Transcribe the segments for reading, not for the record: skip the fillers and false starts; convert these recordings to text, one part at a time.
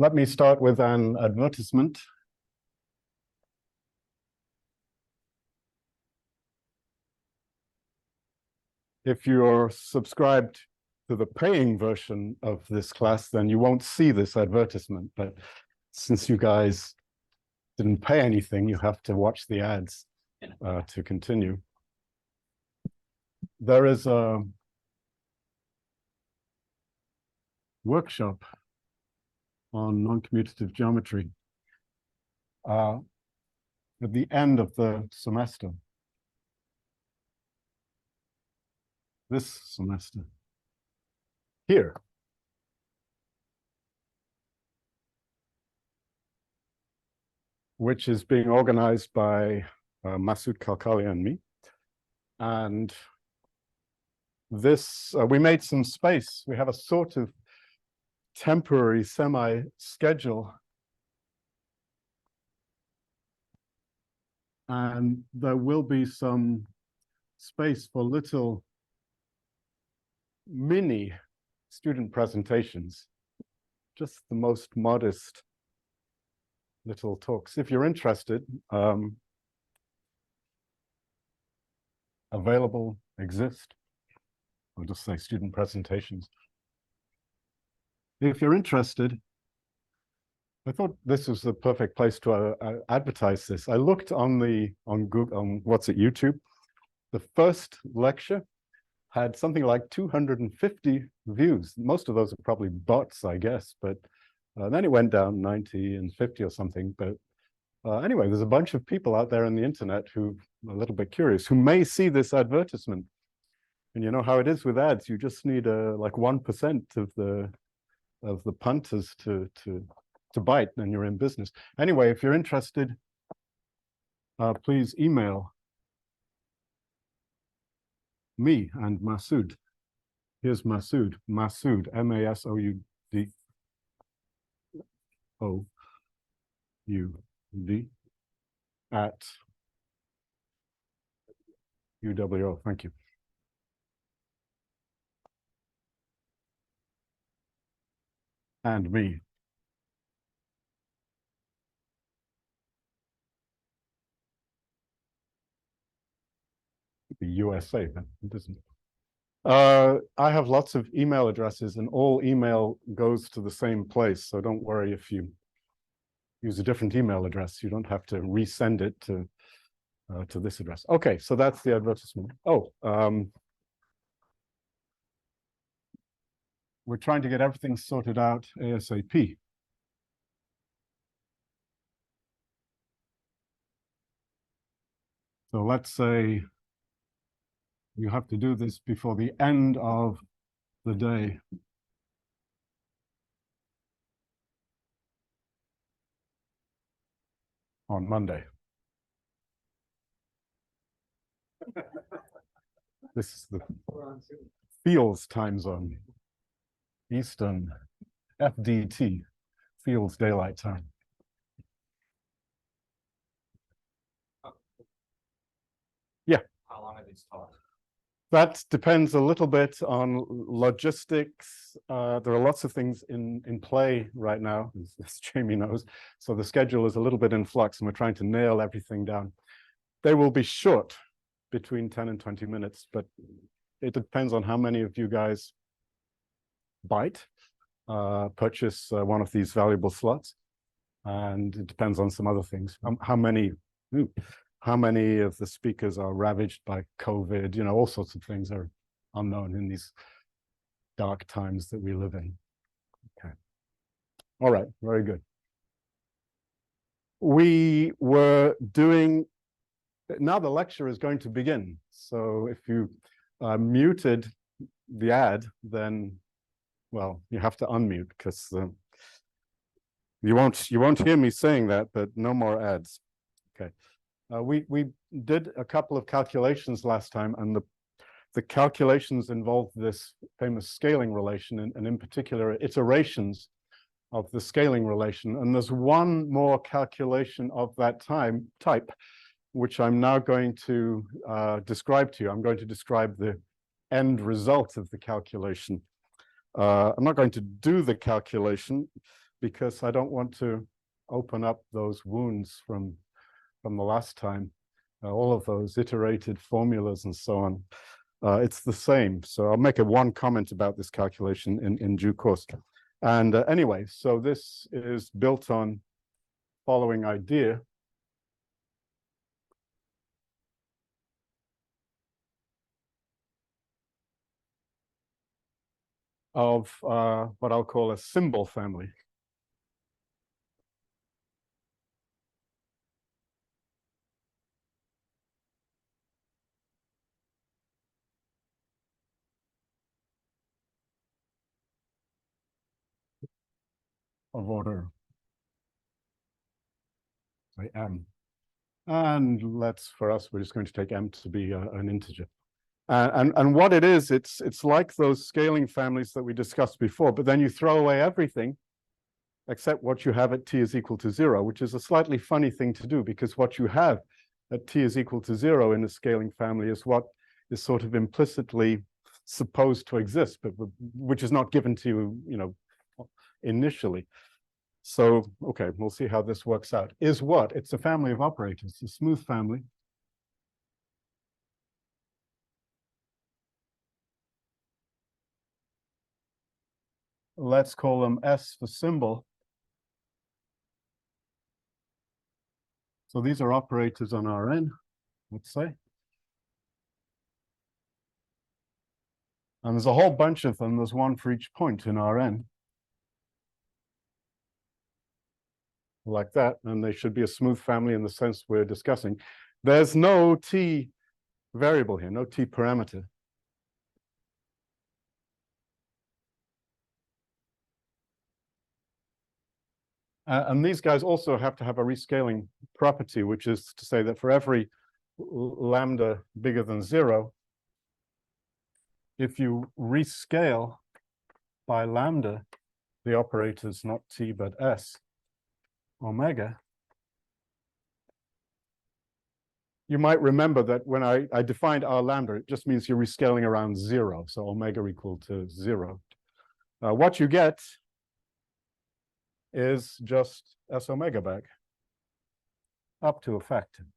Let me start with an advertisement. If you're subscribed to the paying version of this class, then you won't see this advertisement. But since you guys didn't pay anything, you have to watch the ads to continue. There is a workshop on non-commutative geometry at the end of the semester. This semester. Here. Which is being organized by Masoud Kalkalia and me. And this, we made some space. We have a sort of temporary semi-schedule. And there will be some space for little mini student presentations, just the most modest little talks. If you're interested, available, exist. I'll just say student presentations. If you're interested, I thought this was the perfect place to advertise this. I looked on Google, on YouTube. The first lecture had something like 250 views. Most of those are probably bots, I guess, but then it went down 90 and 50 or something. But anyway, there's a bunch of people out there on the internet who are a little bit curious, who may see this advertisement. And you know how it is with ads. You just need like 1% of the punters to bite, and you're in business. Anyway, if you're interested, please email me and Masoud. Here's Masoud. Masoud, M-A-S-O-U-D-O-U-D at UWO. Thank you. And me. The USA, but it isn't. I have lots of email addresses, and all email goes to the same place. So don't worry if you use a different email address. You don't have to resend it to this address. Okay, so that's the advertisement. Oh, we're trying to get everything sorted out ASAP. So let's say you have to do this before the end of the day. On Monday. This is the Fields time zone. Eastern FDT, Fields Daylight Time. Yeah. How long are these talks? That depends a little bit on logistics. There are lots of things in play right now, as Jamie knows. So the schedule is a little bit in flux, and we're trying to nail everything down. They will be short, between 10 and 20 minutes, but it depends on how many of you guys bite, purchase one of these valuable slots, and it depends on some other things. How many of the speakers are ravaged by COVID? You know, all sorts of things are unknown in these dark times that we live in. Okay. All right, very good. We were doing, now the lecture is going to begin. So if you muted the ad, then, well, you have to unmute, because you won't hear me saying that, but no more ads. Okay. We did a couple of calculations last time, and the calculations involved this famous scaling relation, and in particular iterations of the scaling relation. And there's one more calculation of that type, which I'm now going to describe to you. I'm going to describe the end result of the calculation. I'm not going to do the calculation. because I don't want to open up those wounds from the last time, all of those iterated formulas and so on. It's the same. So I'll make one comment about this calculation in due course. And anyway, so this is built on following idea. Of what I'll call a symbol family. Of order, say m. And for us, we're just going to take m to be an integer. And what it is, it's like those scaling families that we discussed before, but then you throw away everything except what you have at t is equal to 0, which is a slightly funny thing to do, because what you have at t is equal to 0 in a scaling family is what is sort of implicitly supposed to exist, but which is not given to you, initially. So, okay, we'll see how this works out. Is what? It's a family of operators, a smooth family. Let's call them S for symbol. So these are operators on Rn, let's say. And there's a whole bunch of them. There's one for each point in Rn. Like that, and they should be a smooth family in the sense we're discussing. There's no t variable here, no t parameter. And these guys also have to have a rescaling property, which is to say that for every lambda bigger than 0, if you rescale by lambda, the operator is not t but s, omega, you might remember that when I defined r lambda, it just means you're rescaling around 0, so omega equal to 0. What you get is just s omega back up to a factor,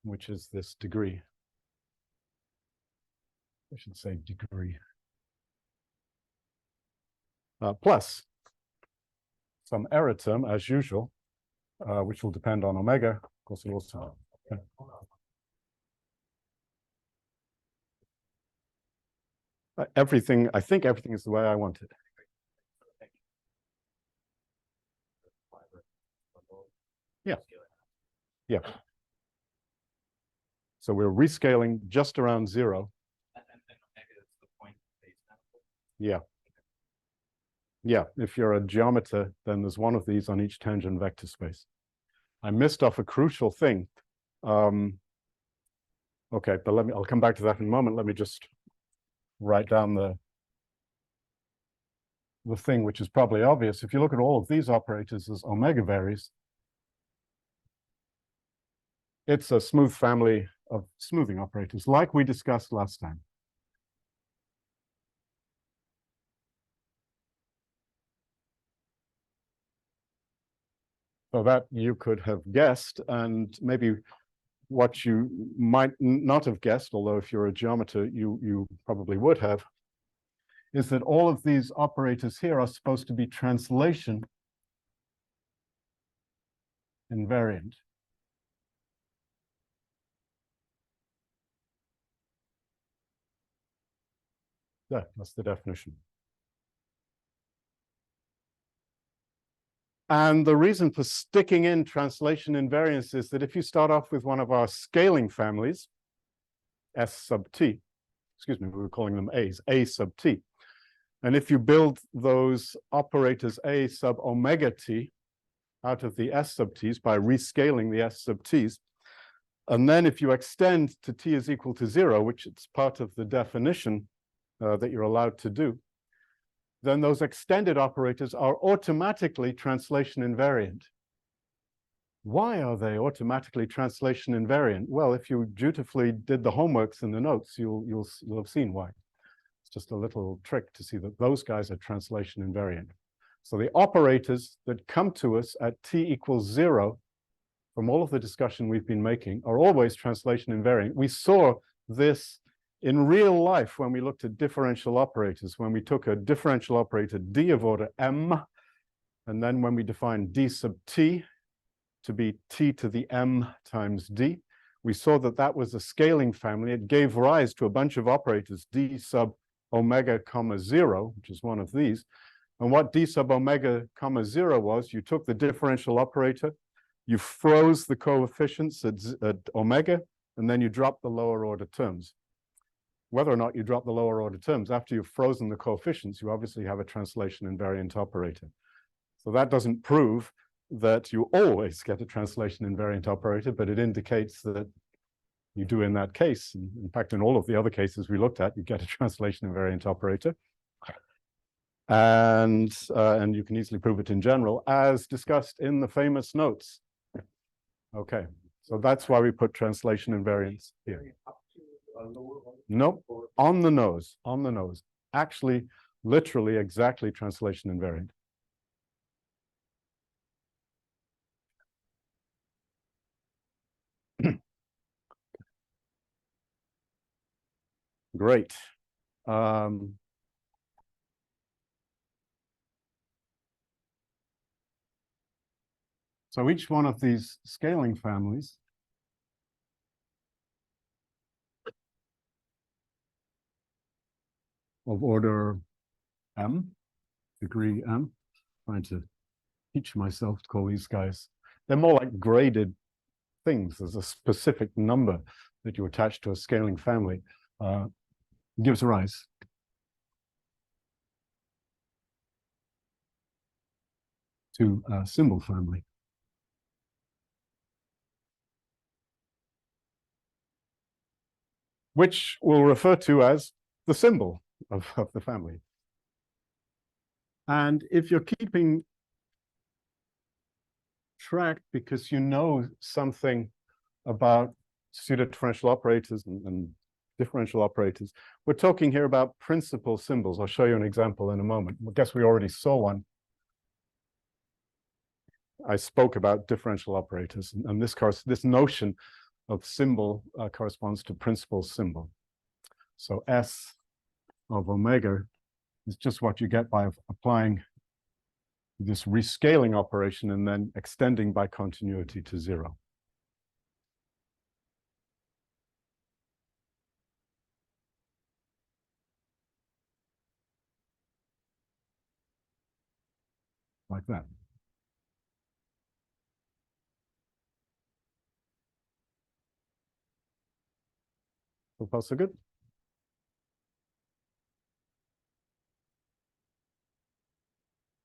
which is this degree. I should say degree. Plus some error term, as usual, which will depend on omega. Of course, it also. Okay. Everything, I think everything is the way I want it. Yeah. Yeah. So we're rescaling just around 0. Yeah. Yeah, if you're a geometer, then there's one of these on each tangent vector space. I missed off a crucial thing. Okay, but I'll come back to that in a moment. Let me just write down the thing, which is probably obvious. If you look at all of these operators as omega varies, it's a smooth family of smoothing operators, like we discussed last time. So that you could have guessed, and maybe what you might not have guessed, although if you're a geometer, you probably would have, is that all of these operators here are supposed to be translation invariant. Yeah, that's the definition. And the reason for sticking in translation invariance is that if you start off with one of our scaling families, S sub t, excuse me, we were calling them A's, A sub t. And if you build those operators A sub omega t out of the S sub t's by rescaling the S sub t's, and then if you extend to t is equal to 0, which it's part of the definition that you're allowed to do, then those extended operators are automatically translation invariant. Why are they automatically translation invariant? Well, if you dutifully did the homeworks in the notes, you'll have seen why. It's just a little trick to see that those guys are translation invariant. So the operators that come to us at t equals 0, from all of the discussion we've been making, are always translation invariant. We saw this in real life when we looked at differential operators, when we took a differential operator d of order m, and then when we defined d sub t to be t to the m times d, we saw that that was a scaling family. It gave rise to a bunch of operators, d sub omega comma 0, which is one of these. And what d sub omega comma 0 was, you took the differential operator, you froze the coefficients at omega, and then you dropped the lower order terms. Whether or not you drop the lower order terms, after you've frozen the coefficients, you obviously have a translation invariant operator. So that doesn't prove that you always get a translation invariant operator, but it indicates that you do in that case. In fact, in all of the other cases we looked at, you get a translation invariant operator. And you can easily prove it in general, as discussed in the famous notes. Okay, so that's why we put translation invariance here. Nope, on the nose, on the nose. Actually, literally, exactly translation invariant. Great. So each one of these scaling families of order m, degree m, trying to teach myself to call these guys, they're more like graded things. There's a specific number that you attach to a scaling family, gives rise to a symbol family. Which we'll refer to as the symbol of the family. And if you're keeping track because you know something about pseudo-differential operators and differential operators, we're talking here about principal symbols. I'll show you an example in a moment. I guess we already saw one. I spoke about differential operators, and this notion of symbol corresponds to principal symbol. So S of omega is just what you get by applying this rescaling operation and then extending by continuity to 0. Like that. So far, so good.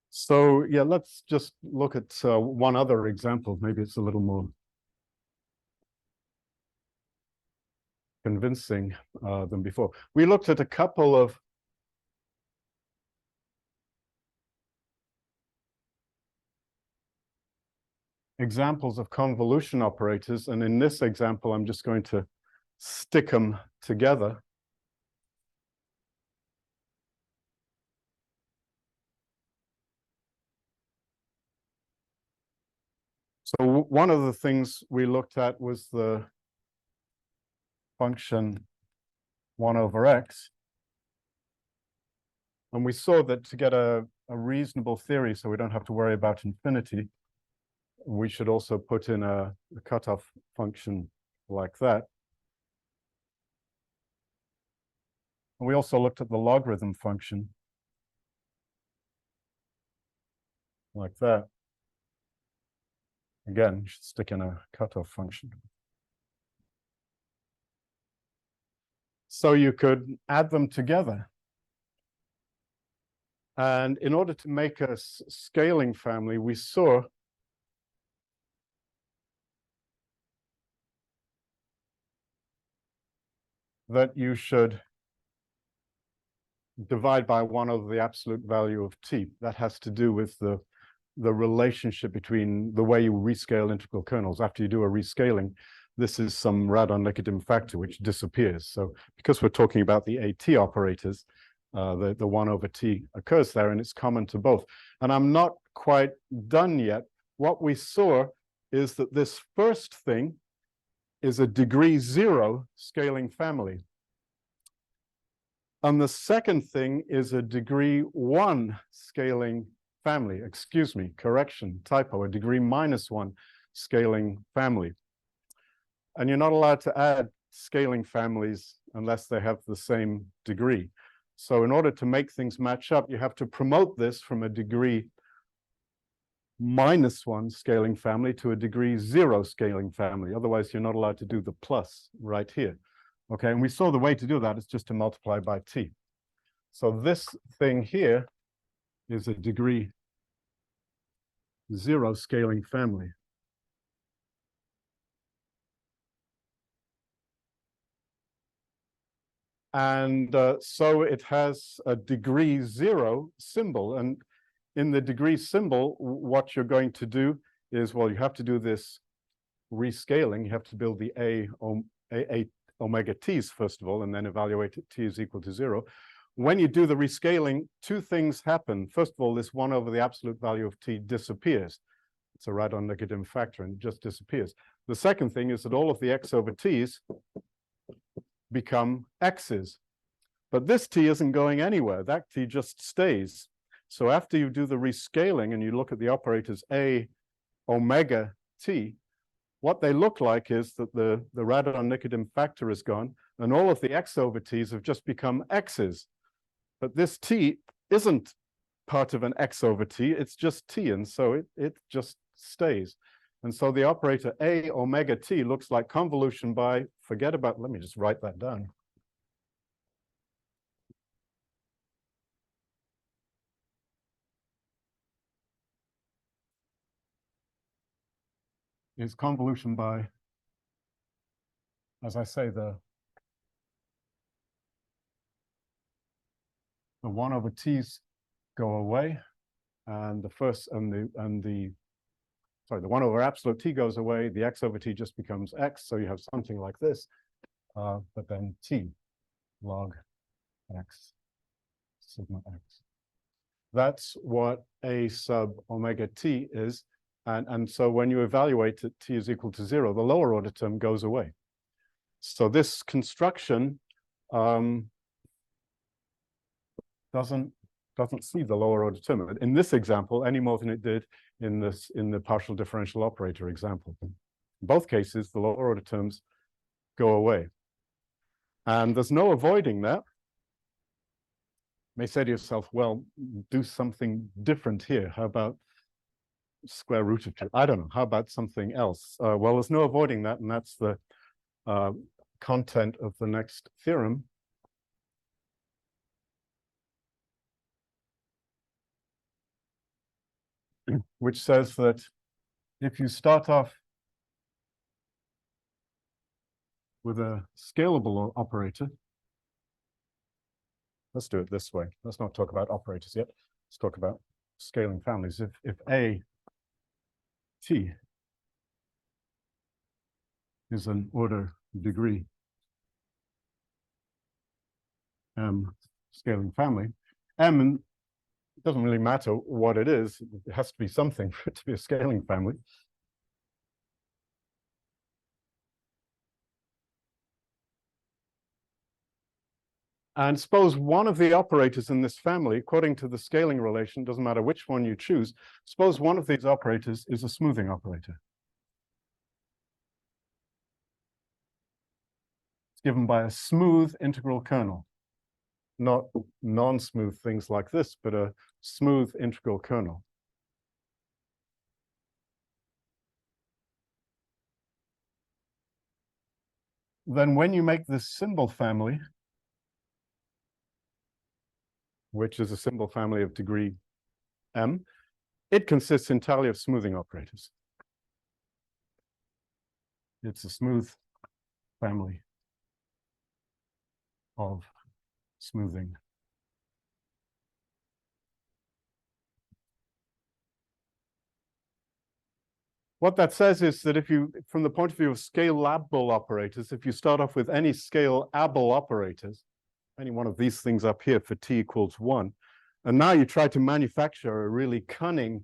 So yeah, let's just look at one other example. Maybe it's a little more convincing than before. We looked at a couple of examples of convolution operators, and in this example, I'm just going to stick them together. So one of the things we looked at was the function 1 over x. And we saw that to get a reasonable theory, so we don't have to worry about infinity, we should also put in a cutoff function like that. And we also looked at the logarithm function like that. Again, you should stick in a cutoff function. So you could add them together. And in order to make a scaling family, we saw that you should divide by 1 over the absolute value of t. That has to do with the relationship between the way you rescale integral kernels. After you do a rescaling, this is some Radon-Nikodym factor which disappears. So because we're talking about the AT operators, the 1 over t occurs there, and it's common to both. And I'm not quite done yet. What we saw is that this first thing is a degree 0 scaling family. And the second thing is a degree 1 scaling family. Excuse me, correction, typo, a degree -1 scaling family. And you're not allowed to add scaling families unless they have the same degree. So in order to make things match up, you have to promote this from a degree -1 scaling family to a degree 0 scaling family. Otherwise, you're not allowed to do the plus right here. Okay, and we saw the way to do that is just to multiply by t. So this thing here is a degree 0 scaling family. And so it has a degree 0 symbol. And in the degree symbol, what you're going to do is, well, you have to do this rescaling. You have to build the A omega t's first of all, and then evaluate it t is equal to 0. When you do the rescaling, two things happen. First of all, this 1 over the absolute value of t disappears. It's a right-on negative factor and just disappears. The second thing is that all of the x over t's become x's. But this t isn't going anywhere. That t just stays. So after you do the rescaling and you look at the operators A omega t, what they look like is that the radon nicotine factor is gone and all of the x over t's have just become x's. But this t isn't part of an x over t, it's just t, and so it just stays. And so the operator A omega t looks like convolution by, forget about, let me just write that down. Is convolution by, as I say, the 1 over t's go away, and the 1 over absolute t goes away, the x over t just becomes x, so you have something like this, but then t log x sigma x. That's what A sub omega t is, and so when you evaluate it, t is equal to 0, the lower order term goes away. So this construction doesn't see the lower order term in this example any more than it did in the partial differential operator example. In both cases, the lower order terms go away. And there's no avoiding that. You may say to yourself, well, do something different here. How about square root of 2? I don't know. How about something else? Well, there's no avoiding that, and that's the content of the next theorem. Which says that if you start off with a scalable operator, let's do it this way. Let's not talk about operators yet. Let's talk about scaling families. If A t is an order degree m scaling family, m, it doesn't really matter what it is. It has to be something for it to be a scaling family. And suppose one of the operators in this family, according to the scaling relation, doesn't matter which one you choose, suppose one of these operators is a smoothing operator. It's given by a smooth integral kernel, not non-smooth things like this, but a smooth integral kernel. Then when you make this symbol family, which is a symbol family of degree m, it consists entirely of smoothing operators. It's a smooth family of smoothing. What that says is that if you, from the point of view of scalable operators, if you start off with any scalable operators, any one of these things up here for t equals 1. And now you try to manufacture a really cunning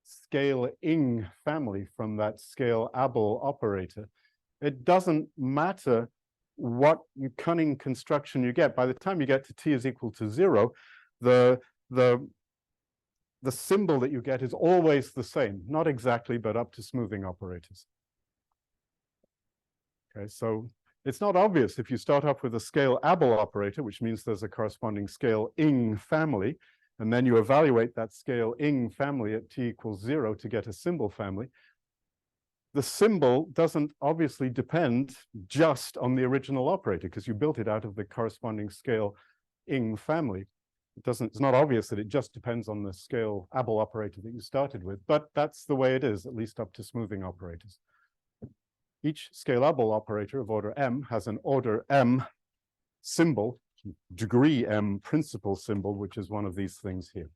scale-ing family from that scale-able operator. It doesn't matter what cunning construction you get. By the time you get to t is equal to 0, the symbol that you get is always the same. Not exactly, but up to smoothing operators. Okay, so it's not obvious if you start off with a scale-able operator, which means there's a corresponding scale-ing family, and then you evaluate that scale-ing family at t equals 0 to get a symbol family. The symbol doesn't obviously depend just on the original operator because you built it out of the corresponding scale-ing family. It's not obvious that it just depends on the scale-able operator that you started with, but that's the way it is, at least up to smoothing operators. Each scale-able operator of order m has an order m symbol, degree m principal symbol, which is one of these things here,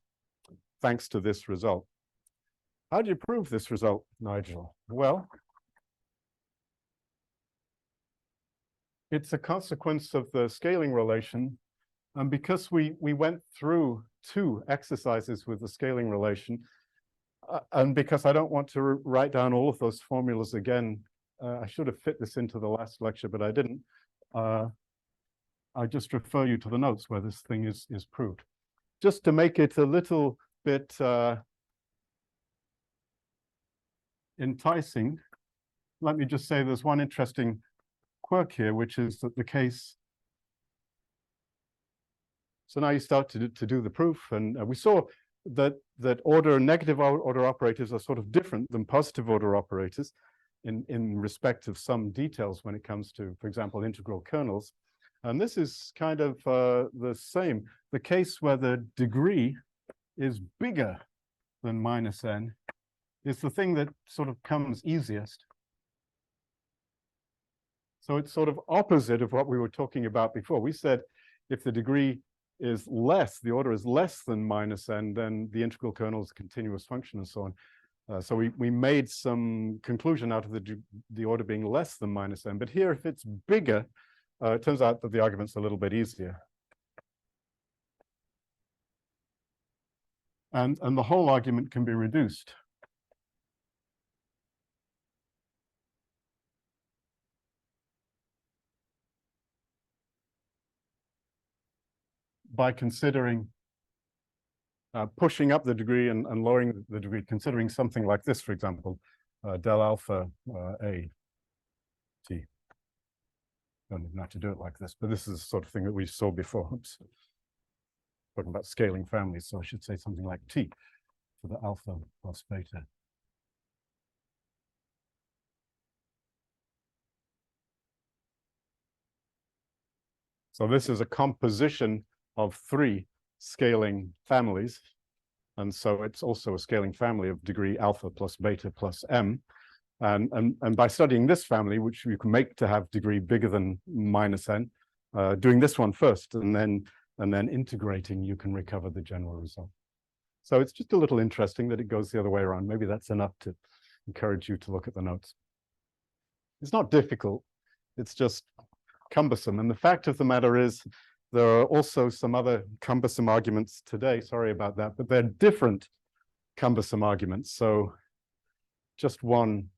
thanks to this result. How do you prove this result, Nigel? Well, it's a consequence of the scaling relation. And because we went through 2 exercises with the scaling relation, and because I don't want to write down all of those formulas again, I should have fit this into the last lecture, but I didn't. I just refer you to the notes where this thing is proved. Just to make it a little bit enticing, let me just say there's one interesting quirk here, which is that the case. So now you start to do the proof, and we saw that negative order operators are sort of different than positive order operators in respect of some details when it comes to, for example, integral kernels. And this is kind of the same. The case where the degree is bigger than minus n is the thing that sort of comes easiest. So it's sort of opposite of what we were talking about before. We said if the degree is less, the order is less than minus n, then the integral kernel is a continuous function and so on. So we made some conclusion out of the order being less than minus n. But here, if it's bigger, it turns out that the argument's a little bit easier. And the whole argument can be reduced. By considering pushing up the degree and lowering the degree, considering something like this, for example, del alpha a t. Don't even have to do it like this, but this is the sort of thing that we saw before. Oops. Talking about scaling families, so I should say something like t for the alpha plus beta. So this is a composition of 3 scaling families. And so it's also a scaling family of degree alpha plus beta plus m. And by studying this family, which you can make to have degree bigger than minus n, doing this one first and then integrating, you can recover the general result. So it's just a little interesting that it goes the other way around. Maybe that's enough to encourage you to look at the notes. It's not difficult. It's just cumbersome. And the fact of the matter is, there are also some other cumbersome arguments today. Sorry about that, but they're different cumbersome arguments. So just one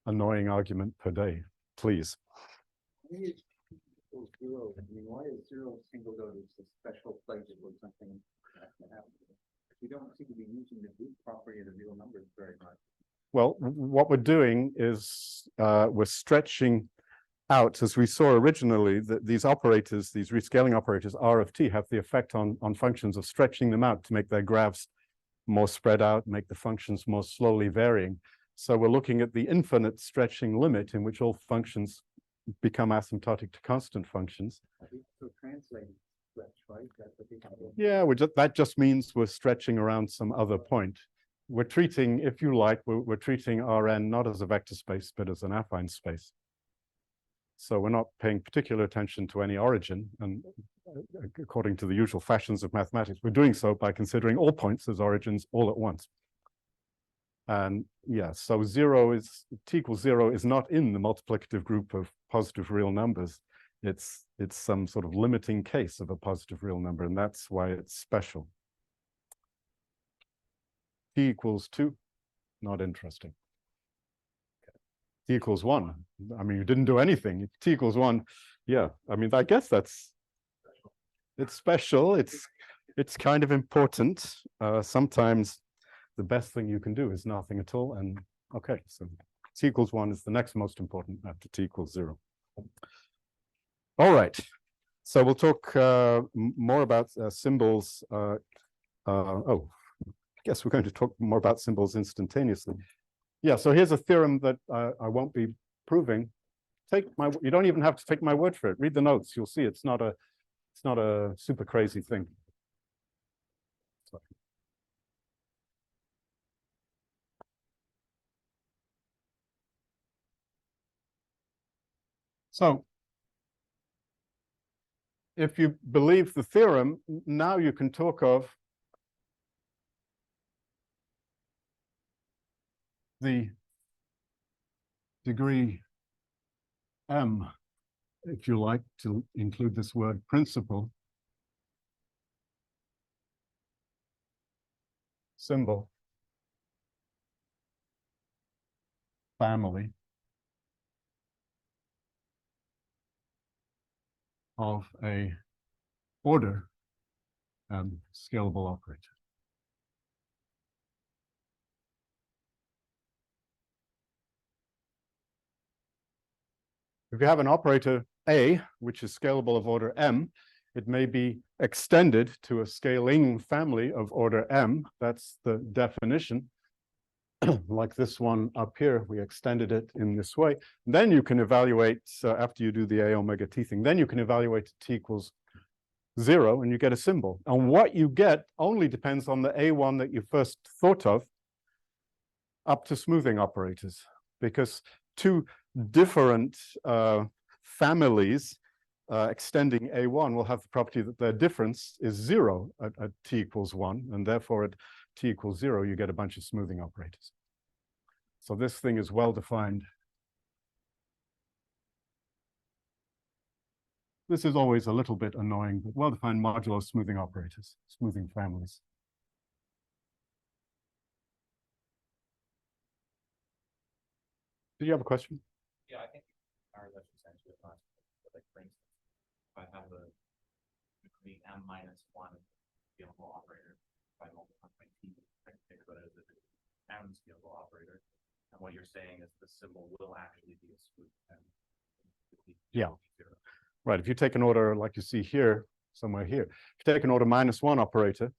annoying argument per day, please. Why is zero? I mean, why is 0 singled out as a special place where something has to happen? We don't seem to be using the group property of the real numbers very much. Well, what we're doing is we're stretching out, as we saw originally, that these operators, these rescaling operators, R of t, have the effect on functions of stretching them out to make their graphs more spread out, make the functions more slowly varying. So we're looking at the infinite stretching limit in which all functions become asymptotic to constant functions. So translate stretch, right? That's what they call it. Yeah, that just means we're stretching around some other point. We're treating, if you like, we're treating Rn not as a vector space, but as an affine space. So we're not paying particular attention to any origin, and according to the usual fashions of mathematics, we're doing so by considering all points as origins all at once. And yeah, so t equals 0 is not in the multiplicative group of positive real numbers. It's some sort of limiting case of a positive real number, and that's why it's special. T equals 2, not interesting. T equals 1. I mean, you didn't do anything. T equals 1. Yeah, I mean, I guess it's special. It's kind of important. Sometimes the best thing you can do is nothing at all. And okay, so T equals 1 is the next most important after T equals 0. All right. So we'll talk more about symbols. Oh, I guess we're going to talk more about symbols instantaneously. Yeah, so here's a theorem that I won't be proving. You don't even have to take my word for it. Read the notes. You'll see it's not a super crazy thing. Sorry. So if you believe the theorem, now you can talk of the degree M, if you like to include this word principal, symbol, family of a order and scalable operator. If you have an operator A, which is scalable of order M, it may be extended to a scaling family of order M. That's the definition. Like this one up here, we extended it in this way. Then you can evaluate, after you do the A omega T thing, then you can evaluate T equals 0 and you get a symbol. And what you get only depends on the A1 that you first thought of up to smoothing operators, because two different families extending A1 will have the property that their difference is 0 at T equals 1, and therefore at T equals 0, you get a bunch of smoothing operators. So this thing is well defined. This is always a little bit annoying, but well-defined modulo smoothing operators, smoothing families. Did you have a question? Yeah, I think our that's essentially a class. Like for instance, if I have a degree M minus 1 scalable operator, if I multiply by T, I can think about it as a M scalable operator. And what you're saying is the symbol will actually be a smooth M. Yeah. Right. If you take an order like you see here, somewhere here, if you take an order -1 operator,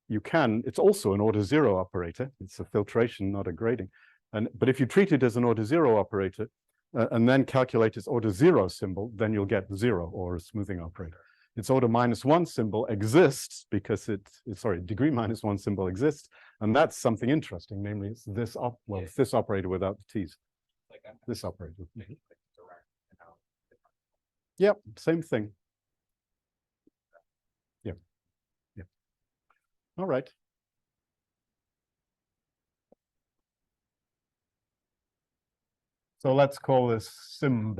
you can, it's also an order 0 operator. It's a filtration, not a grading. But if you treat it as an order 0 operator and then calculate its order 0 symbol, then you'll get 0 or a smoothing operator. Its order -1 symbol exists because degree -1 symbol exists, and that's something interesting. Namely, it's this it's this operator without the T's. Like this operator. Mm-hmm. Yep, same thing. Yep. Yep. All right. So let's call this symb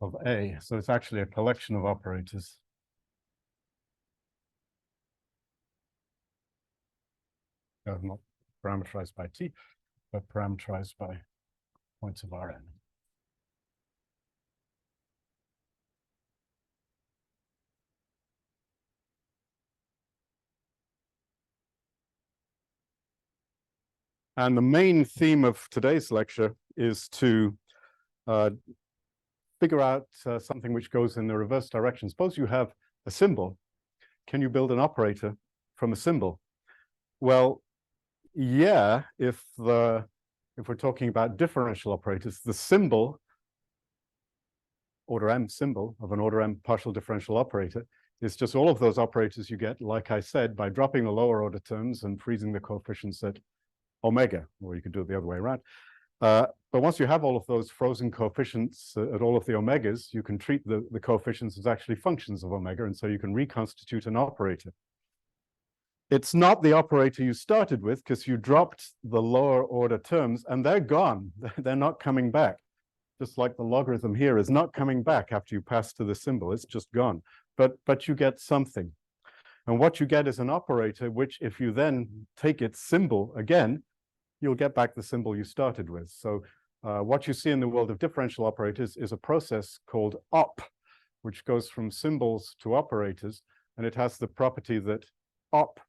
of A. So it's actually a collection of operators. Not parameterized by T, but parameterized by points of Rn. And the main theme of today's lecture is to figure out something which goes in the reverse direction. Suppose you have a symbol. Can you build an operator from a symbol? Well, yeah, if we're talking about differential operators, the symbol, order M symbol of an order M partial differential operator, is just all of those operators you get, like I said, by dropping the lower order terms and freezing the coefficients at omega, or you could do it the other way around. But once you have all of those frozen coefficients at all of the omegas, you can treat the coefficients as actually functions of omega, and so you can reconstitute an operator. It's not the operator you started with, because you dropped the lower order terms, and they're gone. They're not coming back. just like the logarithm here, is not coming back after you pass to the symbol. It's just gone. But you get something. And what you get is an operator, which if you then take its symbol again, you'll get back the symbol you started with. So what you see in the world of differential operators is a process called op, which goes from symbols to operators. And it has the property that op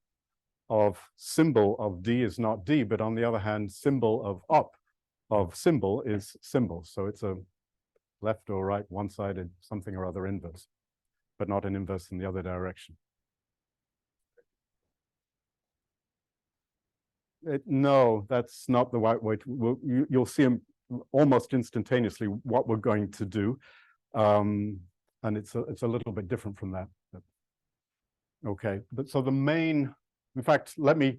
of symbol of D is not D, but on the other hand, symbol of op of symbol is symbol. So it's a left or right, one-sided something or other inverse, but not an inverse in the other direction. No, that's not the right way to, you'll see them almost instantaneously what we're going to do. And it's a little bit different from that. Okay, but so the main, in fact, let me,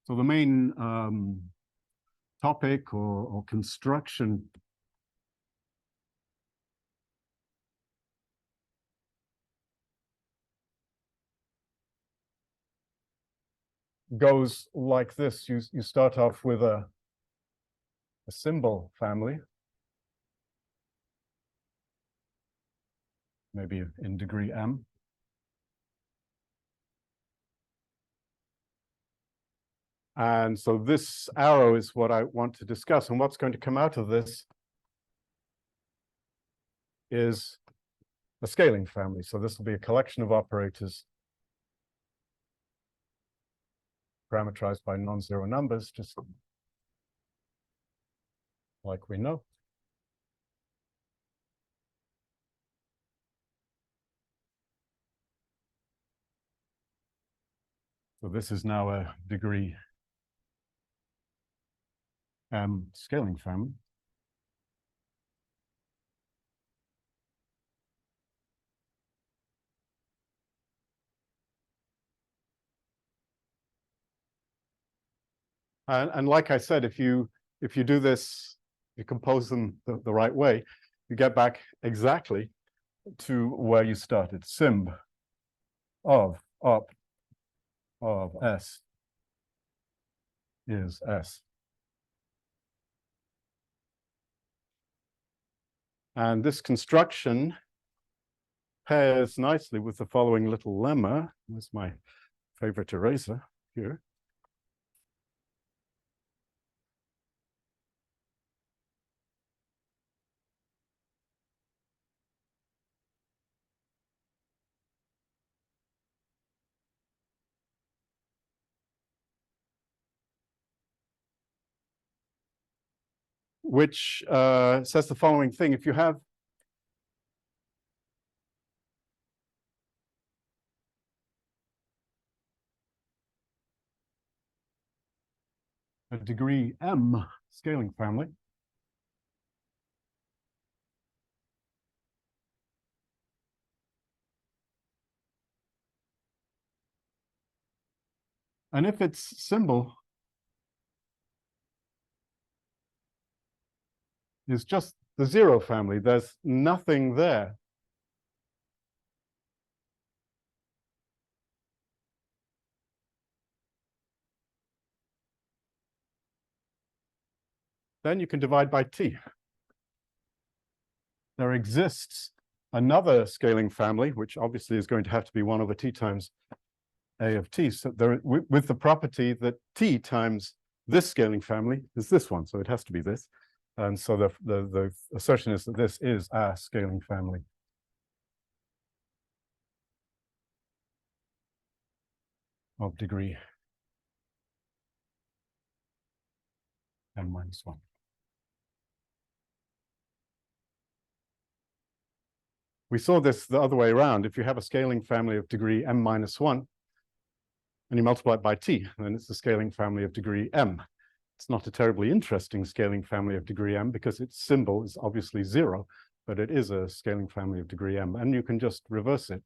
so the main topic or construction goes like this. You start off with a symbol family, maybe in degree M. And so this arrow is what I want to discuss. And what's going to come out of this is a scaling family. So this will be a collection of operators parameterized by non-zero numbers, just like we know. So this is now a degree M scaling family. And like I said, if you do this, you compose them the right way, you get back exactly to where you started. Symb of op of S is S. And this construction pairs nicely with the following little lemma. That's my favorite eraser here. Which says the following thing. If you have a degree M scaling family, and if its symbol is just the zero family, there's nothing there, then you can divide by T. There exists another scaling family, which obviously is going to have to be 1 over T times A of T. So there, with the property that T times this scaling family is this one, so it has to be this. And so the assertion is that this is a scaling family. Of degree M minus 1. We saw this the other way around. If you have a scaling family of degree M minus 1, and you multiply it by T, then it's the scaling family of degree M. It's not a terribly interesting scaling family of degree M because its symbol is obviously 0, but it is a scaling family of degree M, and you can just reverse it.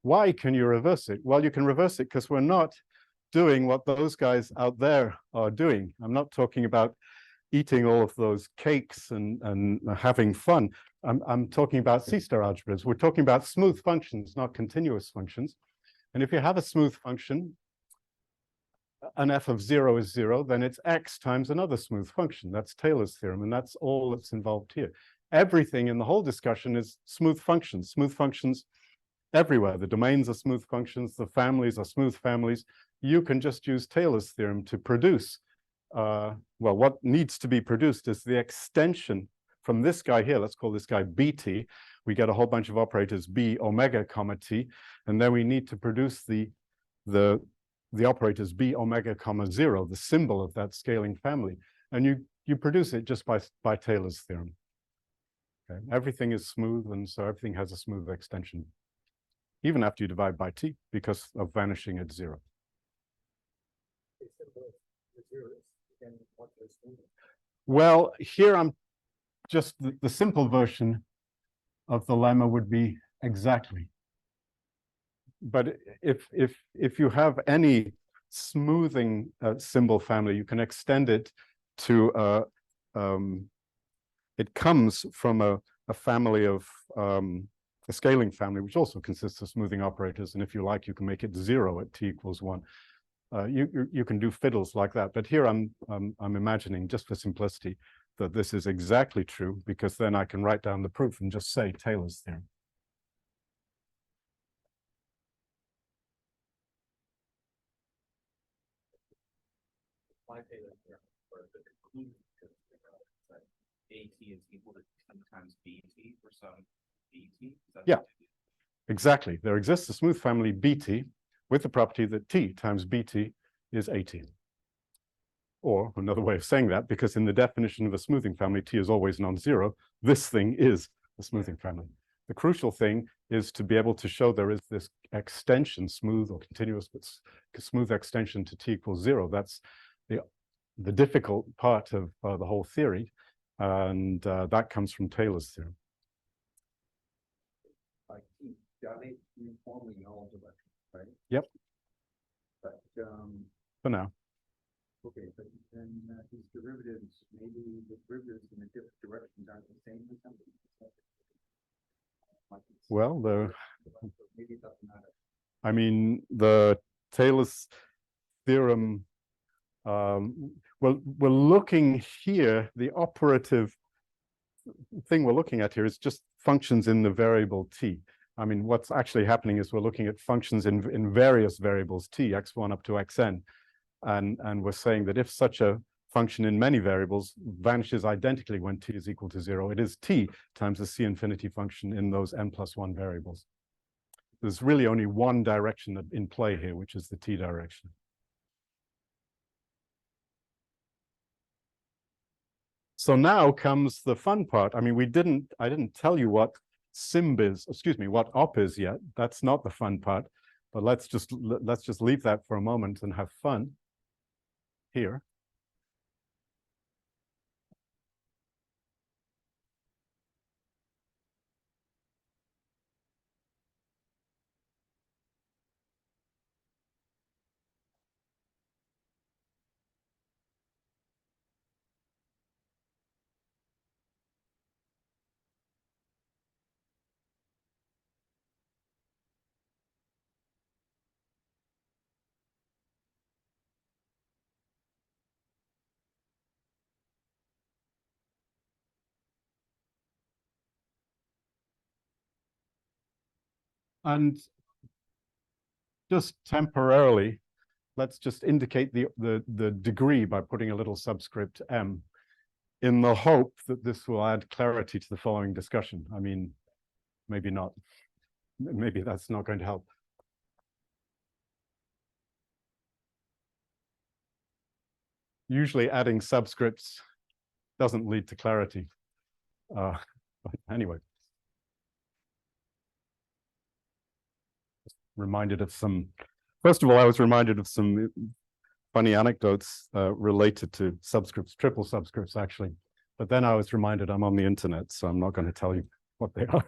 Why can you reverse it? Well, you can reverse it because we're not doing what those guys out there are doing. I'm not talking about eating all of those cakes and having fun. I'm talking about C-star algebras. We're talking about smooth functions, not continuous functions. And if you have a smooth function, an f of 0 is 0, then it's x times another smooth function. That's Taylor's theorem, and that's all that's involved here. Everything in the whole discussion is smooth functions everywhere. The domains are smooth functions, the families are smooth families. You can just use Taylor's theorem to produce, well, what needs to be produced is the extension from this guy here. Let's call this guy bt. We get a whole bunch of operators b omega comma t, and then we need to produce the operators b omega comma 0, the symbol of that scaling family. And you produce it just by Taylor's theorem. Okay. Everything is smooth, and so everything has a smooth extension, even after you divide by t, because of vanishing at 0. Well, here I'm just the simple version of the lemma would be exactly. But if you have any smoothing symbol family, you can extend it to it comes from a family of a scaling family, which also consists of smoothing operators. And if you like, you can make it 0 at t equals 1. You can do fiddles like that. But here I'm imagining, just for simplicity, that this is exactly true, because then I can write down the proof and just say Taylor's theorem. Why Taylor's theorem for the conclusion that AT is equal to sometimes BT for some BT? Yeah, exactly. There exists a smooth family BT with the property that T times BT is AT. Or another way of saying that, because in the definition of a smoothing family, T is always non-zero, this thing is a smoothing family. The crucial thing is to be able to show there is this extension, smooth or continuous, but smooth extension to T equals 0. That's the difficult part of the whole theory, and that comes from Taylor's theorem. Like T uniformly in all directions, right? Yep. But For now. okay, but then these derivatives, maybe the derivatives in the different directions aren't the same or something. Well, Maybe it doesn't matter. I mean, the Taylor's theorem, well, we're looking here, the operative thing we're looking at here is just functions in the variable t. I mean, what's actually happening is we're looking at functions in various variables t, x1 up to xn. And we're saying that if such a function in many variables vanishes identically when t is equal to 0, it is t times the c infinity function in those n+1 variables. There's really only one direction in play here, which is the t direction. So now comes the fun part. I mean, I didn't tell you what simb is, excuse me, what op is yet. That's not the fun part, but let's just leave that for a moment and have fun here. And just temporarily, let's just indicate the degree by putting a little subscript m, in the hope that this will add clarity to the following discussion. I mean, maybe not. Maybe that's not going to help. Usually adding subscripts doesn't lead to clarity. But anyway. Reminded of some, first of all, I was reminded of some funny anecdotes related to subscripts, triple subscripts actually. But then I was reminded I'm on the internet, so I'm not going to tell you what they are.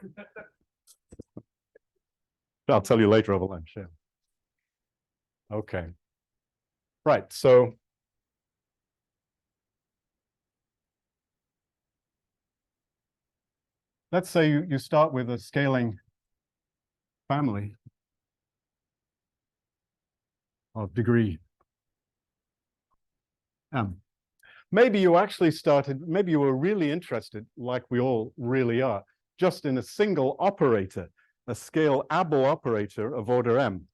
I'll tell you later over lunch, yeah. Okay. Right, so let's say you start with a scaling family of degree M. Maybe you actually started, maybe you were really interested, like we all really are, just in a single operator, a scale-able operator of order M.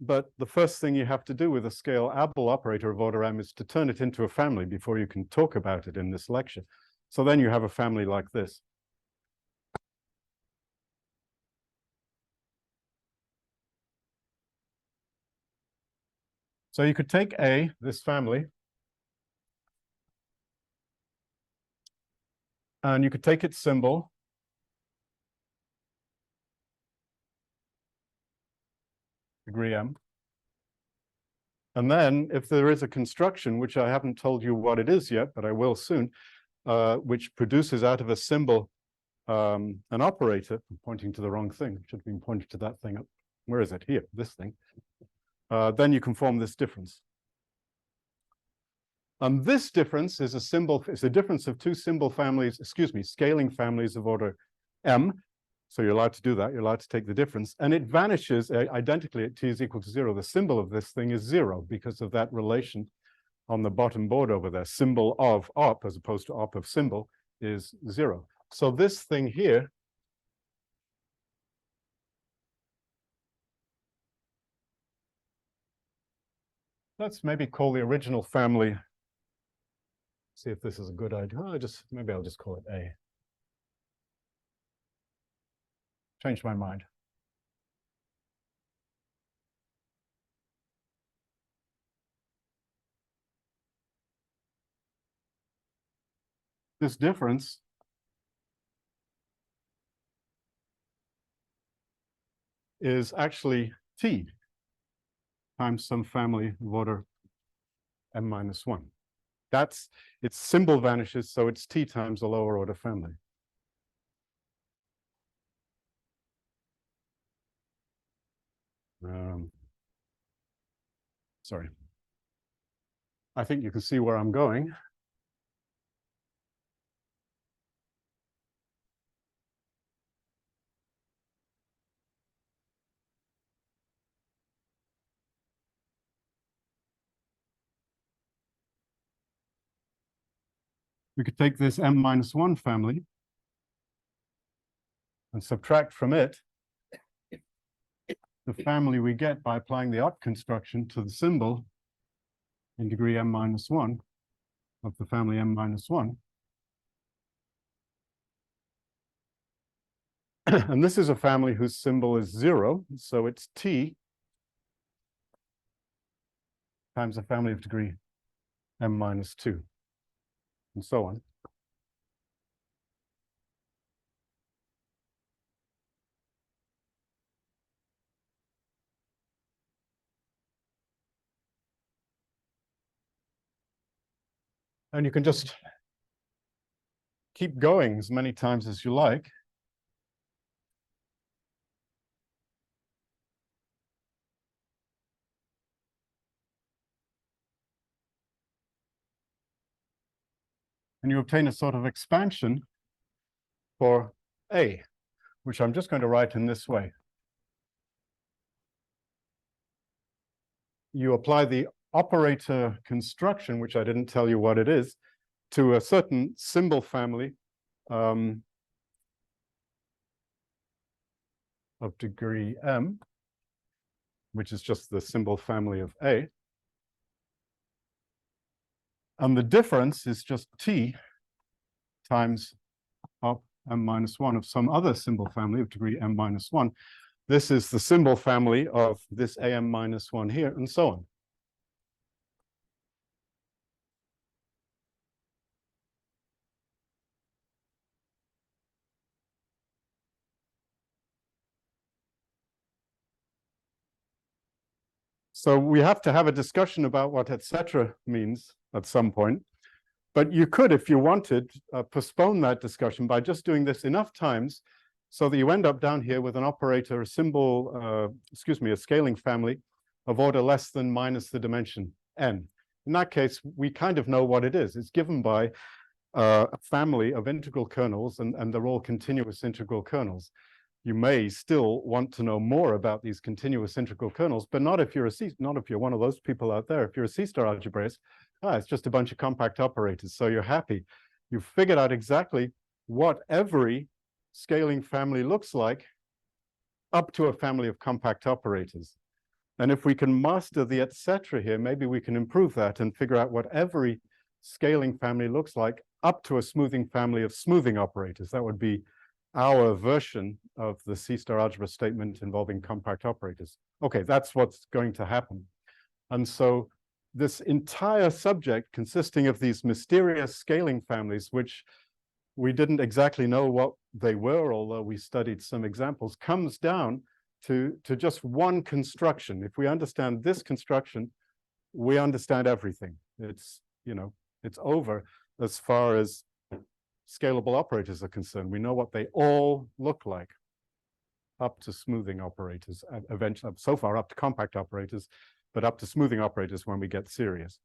But the first thing you have to do with a scale-able operator of order M is to turn it into a family before you can talk about it in this lecture. So then you have a family like this. So you could take A, this family, and you could take its symbol, degree M. And then if there is a construction, which I haven't told you what it is yet, but I will soon, which produces out of a symbol an operator, I'm pointing to the wrong thing, should have been pointing to that thing up. Where is it? Here, this thing. Then you can form this difference. And this difference is a symbol, it's a difference of two symbol families, excuse me, scaling families of order M. So you're allowed to do that, you're allowed to take the difference, and it vanishes identically at t is equal to 0. The symbol of this thing is 0 because of that relation on the bottom board over there. Symbol of op as opposed to op of symbol is 0. So this thing here let's maybe call the original family. See if this is a good idea. Maybe I'll just call it A. Changed my mind. This difference is actually T times some family of order M minus 1. That's, its symbol vanishes, so it's T times a lower order family. Sorry. I think you can see where I'm going. We could take this M minus 1 family and subtract from it the family we get by applying the OP construction to the symbol in degree M minus 1 of the family M minus 1. And this is a family whose symbol is 0, so it's T times a family of degree M minus 2, and so on. And you can just keep going as many times as you like. And you obtain a sort of expansion for A, which I'm just going to write in this way. You apply the operator construction, which I didn't tell you what it is, to a certain symbol family of degree M, which is just the symbol family of A. And the difference is just T times op M minus 1 of some other symbol family of degree M minus 1. This is the symbol family of this AM minus 1 here, and so on. So we have to have a discussion about what etc. means at some point. But you could, if you wanted, postpone that discussion by just doing this enough times so that you end up down here with an operator, a symbol, a scaling family of order less than minus the dimension n. In that case, we kind of know what it is. It's given by a family of integral kernels, and they're all continuous integral kernels. you may still want to know more about these continuous integral kernels, but not if you're not if you're one of those people out there. If you're a C-star algebraist, it's just a bunch of compact operators. So you're happy. You've figured out exactly what every scaling family looks like up to a family of compact operators. And if we can master the etc. here, maybe we can improve that and figure out what every scaling family looks like up to a smoothing family of smoothing operators. That would be our version of the C-star algebra statement involving compact operators. Okay, that's what's going to happen. And so this entire subject consisting of these mysterious scaling families, which we didn't exactly know what they were, although we studied some examples, comes down to just one construction. If we understand this construction, we understand everything. It's, you know, it's over as far as scalable operators are concerned. We know what they all look like up to smoothing operators, eventually, so far up to compact operators, but up to smoothing operators when we get serious.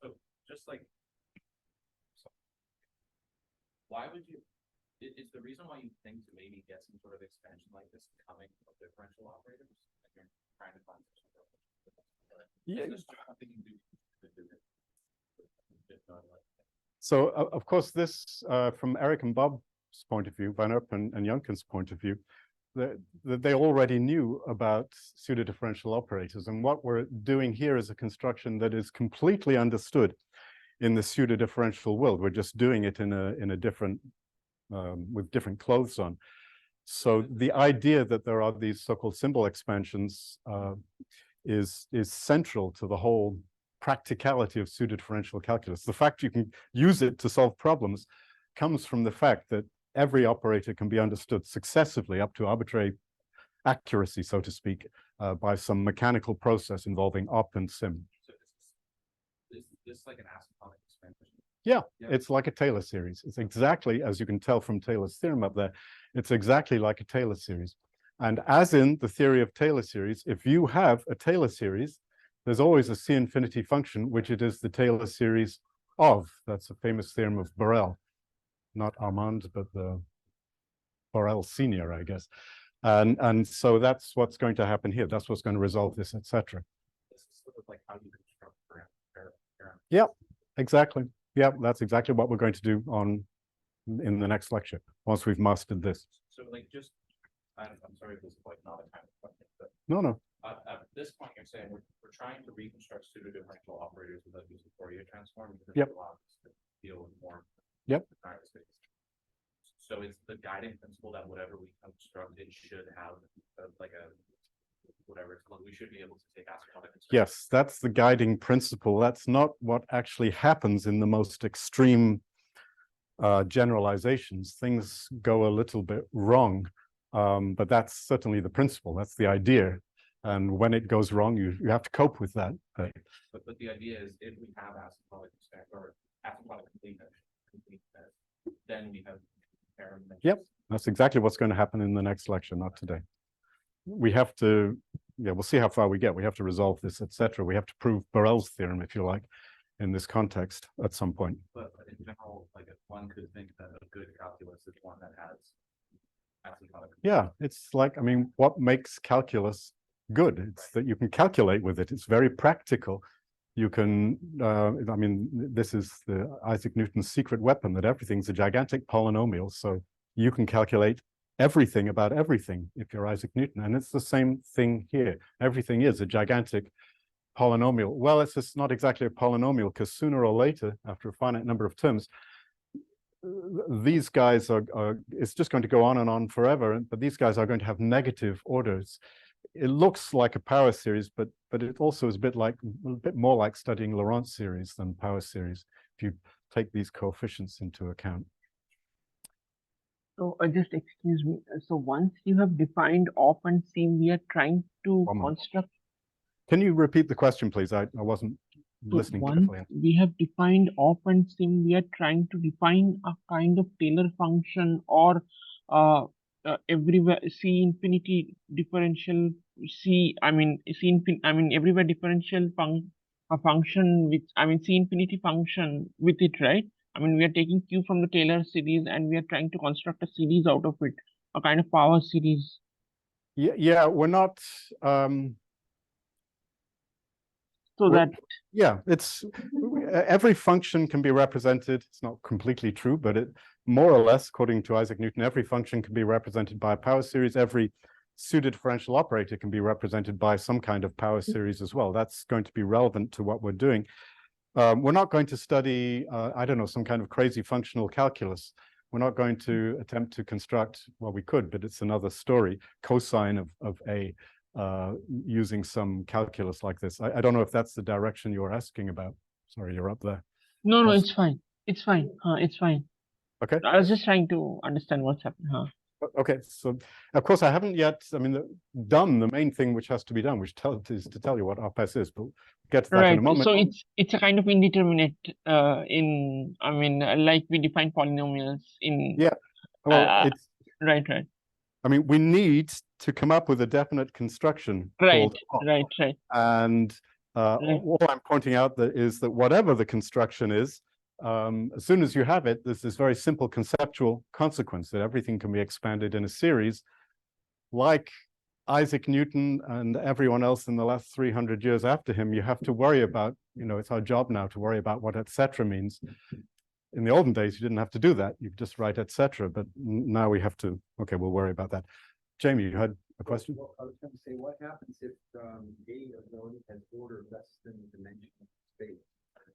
So just like, why would you, is the reason why you think to maybe get some sort of expansion like this coming of differential operators? Like you're trying to find Yeah. something you do. So, of course, this, from Eric and Bob's point of view, Van Erp and Youngkin's point of view, they already knew about pseudo-differential operators. And what we're doing here is a construction that is completely understood in the pseudo-differential world. We're just doing it in a different, with different clothes on. So the idea that there are these so-called symbol expansions is central to the whole practicality of pseudo-differential calculus. The fact you can use it to solve problems comes from the fact that every operator can be understood successively up to arbitrary accuracy, so to speak, by some mechanical process involving op and sim. So is this like an asymptotic expansion? Yeah, it's like a Taylor series. It's exactly, as you can tell from Taylor's theorem up there, it's exactly like a Taylor series. And as in the theory of Taylor series, if you have a Taylor series, there's always a C infinity function, which it is the Taylor series of. That's a famous theorem of Borel, not Armand, but the Borel senior, I guess. And so that's what's going to happen here. That's what's going to resolve this, etc. This is sort of like how you construct parameters. Yeah, exactly. Yeah, that's exactly what we're going to do in the next lecture, once we've mastered this. So like just, I'm sorry if this is like not a kind of question, but No. At this point, you're saying we're trying to reconstruct pseudo-differential operators without using Fourier transform because Yep. it allows us to deal with more. Yep. Space. So it's the guiding principle that whatever we construct, it should have like a whatever it's called. We should be able to take asymptotic. Yes, that's the guiding principle. That's not what actually happens in the most extreme generalizations. Things go a little bit wrong, but that's certainly the principle. That's the idea. And when it goes wrong, you have to cope with that. But the idea is if we have asymptotic expansion or asymptotic completeness, then we have parameters. Yep, that's exactly what's going to happen in the next lecture, not today. We have to, we'll see how far we get. We have to resolve this, etc. We have to prove Borel's theorem, if you like, in this context at some point. But in general, like if one could think that a good calculus is one that has asymptotic. Yeah, it's like, I mean, what makes calculus good? It's that you can calculate with it. It's very practical. You can, I mean, this is the Isaac Newton's secret weapon, that everything's a gigantic polynomial. So you can calculate everything about everything if you're Isaac Newton. And it's the same thing here. Everything is a gigantic polynomial. Well, it's just not exactly a polynomial, because sooner or later, after a finite number of terms, these guys are it's just going to go on and on forever. But these guys are going to have negative orders. It looks like a power series, but it also is a bit more like studying Laurent series than power series, if you take these coefficients into account. So just excuse me. So once you have defined op and sim, we are trying to construct. Can you repeat the question, please? I wasn't listening carefully. We have defined op and sim, we are trying to define a kind of Taylor function or everywhere C infinity differential everywhere differential function with C infinity function with it, right? I mean, we are taking Q from the Taylor series and we are trying to construct a series out of it. a kind of power series. Yeah, we're not, So Well, that yeah, it's every function can be represented. It's not completely true, but it more or less, according to Isaac Newton, every function can be represented by a power series. Every pseudo-differential operator can be represented by some kind of power series as well. That's going to be relevant to what we're doing. We're not going to study, I don't know, some kind of crazy functional calculus. We're not going to attempt to construct, well, we could, but it's another story, cosine of A. Using some calculus like this. I don't know if that's the direction you're asking about. Sorry, you're up there. no, Yes. it's fine. It's fine. It's fine. Okay. I was just trying to understand what's happening. Okay, so of course I haven't yet, I mean, done the main thing which has to be done, which is to tell you what RPS is, but we'll get to that in Right. a moment. So it's a kind of indeterminate like we define polynomials in Yeah, well, it's, right. I mean, we need to come up with a definite construction Right. called Right. and all I'm pointing out is that whatever the construction is, as soon as you have it, there's this very simple conceptual consequence that everything can be expanded in a series. Like Isaac Newton and everyone else in the last 300 years after him, you have to worry about, it's our job now to worry about what etc. means. In the olden days, you didn't have to do that. You could just write etc. But now we have to, okay, we'll worry about that. Jamie, you had a question? Well, I was going to say, what happens if A ability has order less than the dimension of space?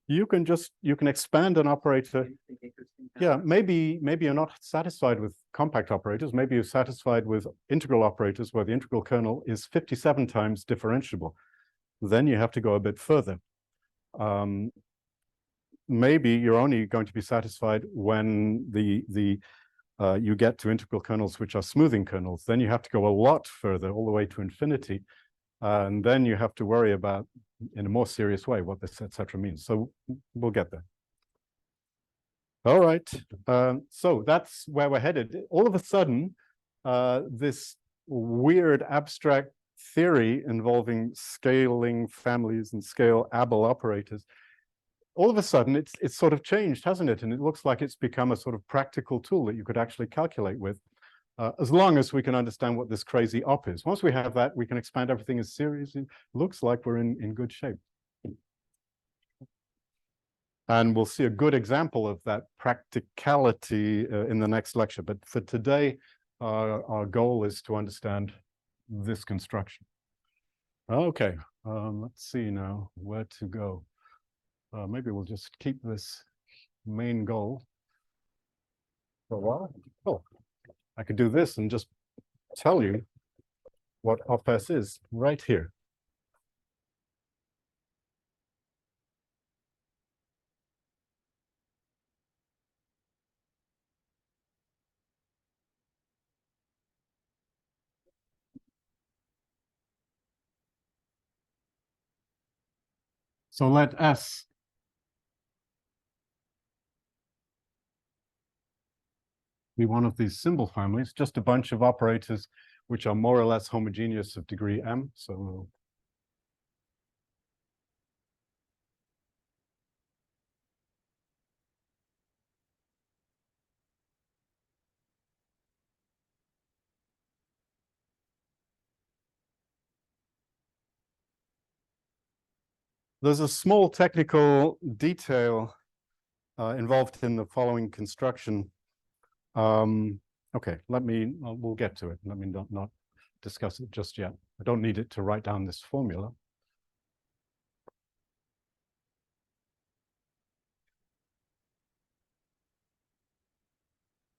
You can expand an operator. Anything interesting Yeah, happen? maybe you're not satisfied with compact operators. Maybe you're satisfied with integral operators where the integral kernel is 57 times differentiable. Then you have to go a bit further. Maybe you're only going to be satisfied when you get to integral kernels which are smoothing kernels. Then you have to go a lot further, all the way to infinity. And then you have to worry about, in a more serious way, what this etc. means. So we'll get there. All right, so that's where we're headed. All of a sudden, this weird abstract theory involving scaling families and scale Abel operators, all of a sudden it's sort of changed, hasn't it? And it looks like it's become a sort of practical tool that you could actually calculate with, as long as we can understand what this crazy op is. Once we have that, we can expand everything as series. It looks like we're in good shape. And we'll see a good example of that practicality in the next lecture. But for today, our goal is to understand this construction. Okay, let's see now where to go. Maybe we'll just keep this main goal for a while. Oh, I could do this and just tell you what OPS is right here. So let S be one of these symbol families, just a bunch of operators which are more or less homogeneous of degree m. So there's a small technical detail involved in the following construction. Okay, we'll get to it. Let me not discuss it just yet. I don't need it to write down this formula.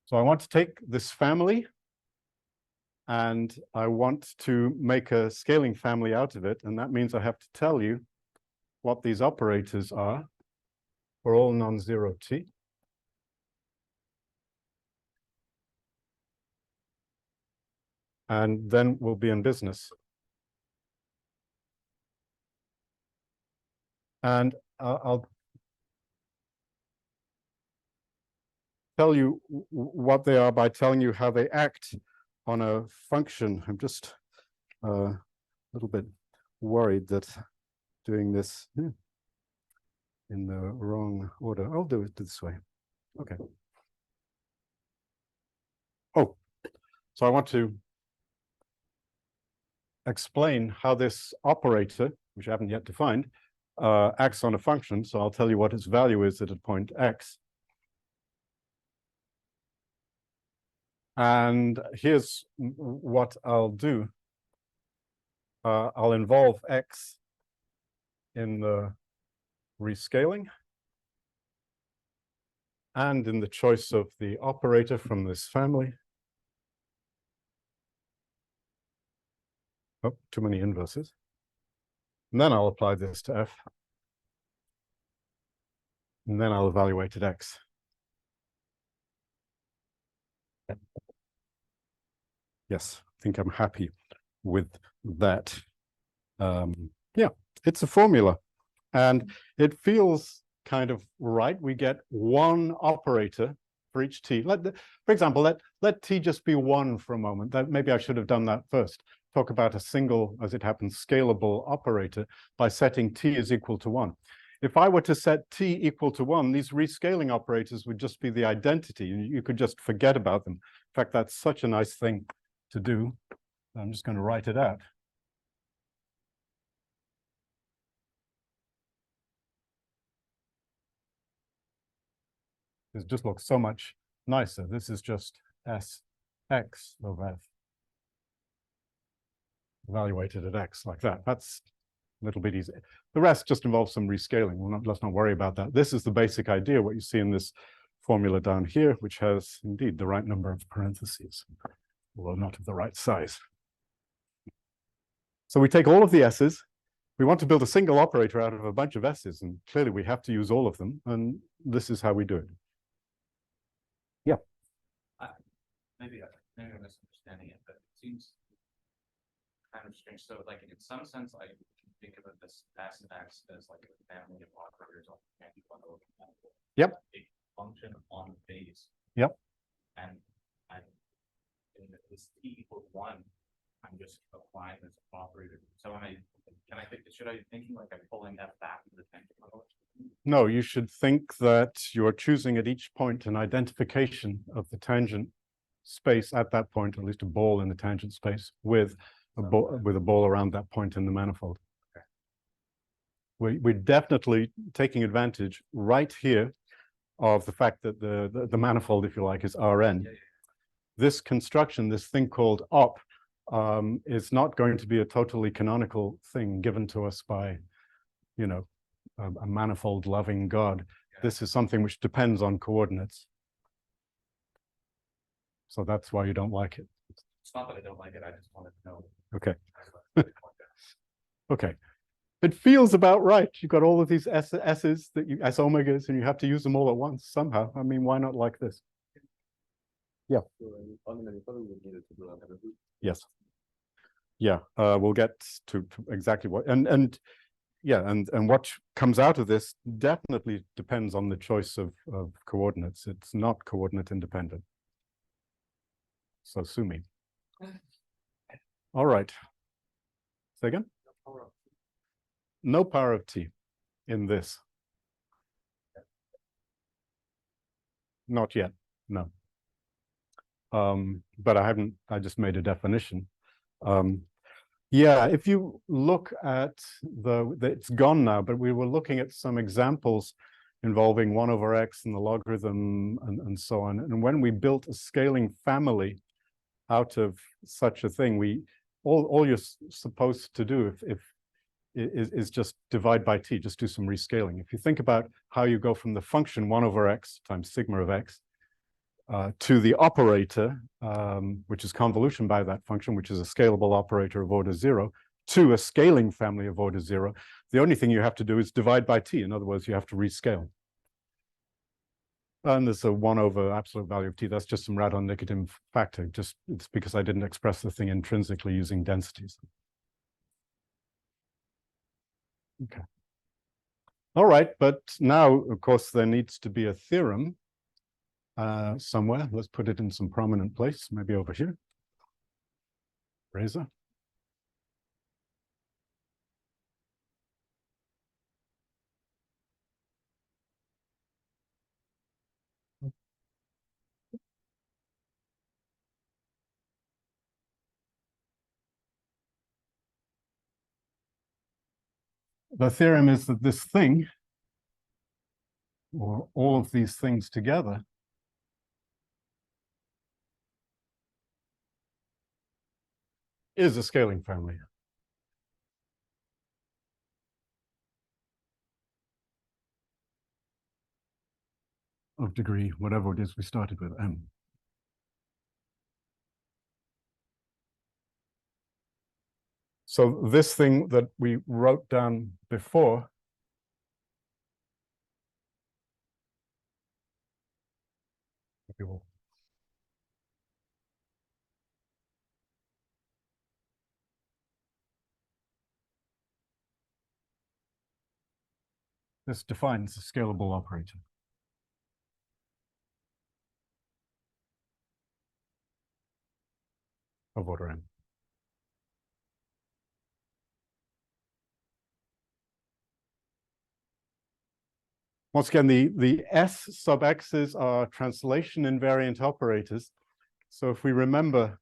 So I want to take this family and I want to make a scaling family out of it. And that means I have to tell you what these operators are for all non-zero t. And then we'll be in business. And I'll tell you what they are by telling you how they act on a function. I'm just a little bit worried that doing this in the wrong order. I'll do it this way. Okay. Oh, So I want to explain how this operator, which I haven't yet defined, acts on a function. So I'll tell you what its value is at a point x. And here's what I'll do. I'll involve x in the rescaling and in the choice of the operator from this family. Oh, too many inverses. And then I'll apply this to f. And then I'll evaluate at x. Yes, I think I'm happy with that. Yeah, it's a formula. And it feels kind of right. We get one operator for each t. For example, let t just be 1 for a moment. Maybe I should have done that first. Talk about a single, as it happens, scalable operator by setting t is equal to 1. If I were to set t equal to 1, these rescaling operators would just be the identity. You could just forget about them. In fact, that's such a nice thing to do. I'm just going to write it out. This just looks so much nicer. This is just Sx of f evaluated at x like that. That's a little bit easy. The rest just involves some rescaling. Let's not worry about that. This is the basic idea, what you see in this formula down here, which has indeed the right number of parentheses, although not of the right size. So we take all of the s's. We want to build a single operator out of a bunch of s's, and clearly we have to use all of them, and this is how we do it. Yeah. Maybe I'm misunderstanding it, but it seems kind of strange. So, like, in some sense, I think of it this S and X as like a family of operators on the bundle. Yep. A function on the base. Yep. And in this t equals 1, I'm just applying this operator. So should I be thinking like I'm pulling f back to the tangent bundle? No, you should think that you're choosing at each point an identification of the tangent space at that point, or at least a ball in the tangent space with a ball around that point in the manifold. Okay. We're definitely taking advantage right here of the fact that the manifold, if you like, is Rn. Yeah. This construction, this thing called op, is not going to be a totally canonical thing given to us by, you know, a manifold loving God. Yeah. This is something which depends on coordinates. So that's why you don't like it. It's not that I don't like it, I just wanted to know. Okay. Okay. It feels about right. You've got all of these S's, S omegas, and you have to use them all at once somehow. I mean, why not like this? Yeah. Yes. Yeah. We'll get to exactly what and yeah, and what comes out of this definitely depends on the choice of coordinates. It's not coordinate independent. So sue me. All right. Say again? No power of t in this. Not yet, no. But I just made a definition. Yeah, if you look at it's gone now, but we were looking at some examples involving 1 over x and the logarithm and so on. And when we built a scaling family out of such a thing, all you're supposed to do is just divide by t, just do some rescaling. If you think about how you go from the function 1 over x times sigma of x to the operator, which is convolution by that function, which is a scalable operator of order 0, to a scaling family of order 0, the only thing you have to do is divide by t. In other words, you have to rescale. And there's a 1 over absolute value of t. That's just some Radon-Nikodym factor. It's because I didn't express the thing intrinsically using densities. Okay. All right, but now, of course, there needs to be a theorem somewhere. Let's put it in some prominent place, maybe over here. Razor. the theorem is that this thing, or all of these things together, is a scaling family. Of degree, whatever it is we started with, m. So this thing that we wrote down before this defines a scalable operator. Of order n. Once again, the S sub x's are translation invariant operators. So if we remember,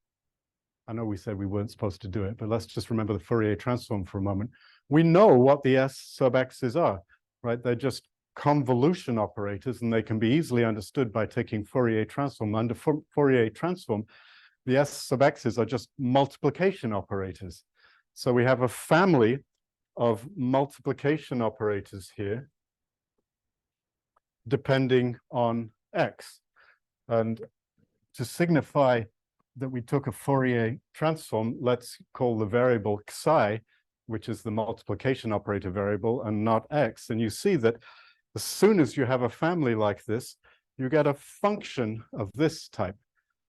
I know we said we weren't supposed to do it, but let's just remember the Fourier transform for a moment. We know what the S sub x's are, right? They're just convolution operators, and they can be easily understood by taking Fourier transform. Under Fourier transform, the S sub x's are just multiplication operators. So we have a family of multiplication operators here, depending on x. And to signify that we took a Fourier transform, let's call the variable xi, which is the multiplication operator variable, and not x. And you see that as soon as you have a family like this, you get a function of this type.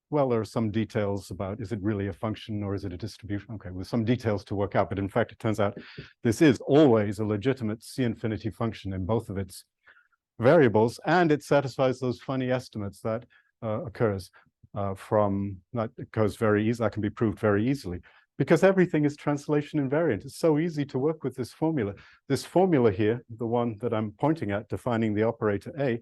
Well, there are some details about, is it really a function or is it a distribution? Okay, with some details to work out, but in fact, it turns out this is always a legitimate C infinity function in both of its variables, and it satisfies those funny estimates that occurs that occurs very easily, that can be proved very easily, because everything is translation invariant. It's so easy to work with this formula. This formula here, the one that I'm pointing at, defining the operator A,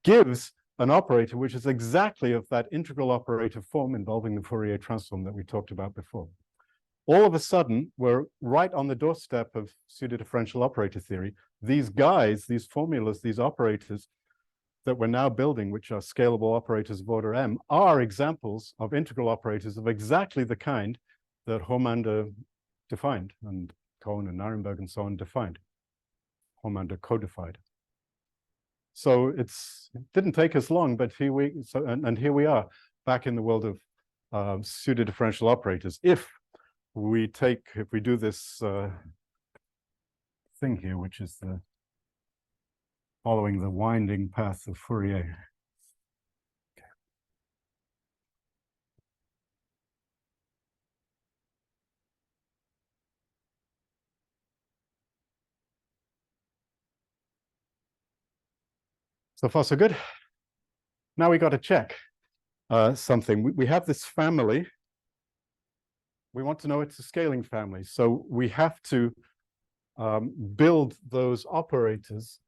gives an operator which is exactly of that integral operator form involving the Fourier transform that we talked about before. All of a sudden, we're right on the doorstep of pseudo-differential operator theory. These guys, these formulas, these operators that we're now building, which are scalable operators of order m, are examples of integral operators of exactly the kind that Homander defined, and Cohen and Nirenberg and so on defined. Homander codified. So it didn't take us long, but here we are back in the world of pseudo-differential operators. If we do this thing here, which is following the winding path of Fourier. Okay. So far, so good. Now we got to check something. We have this family. We want to know it's a scaling family. So we have to build those operators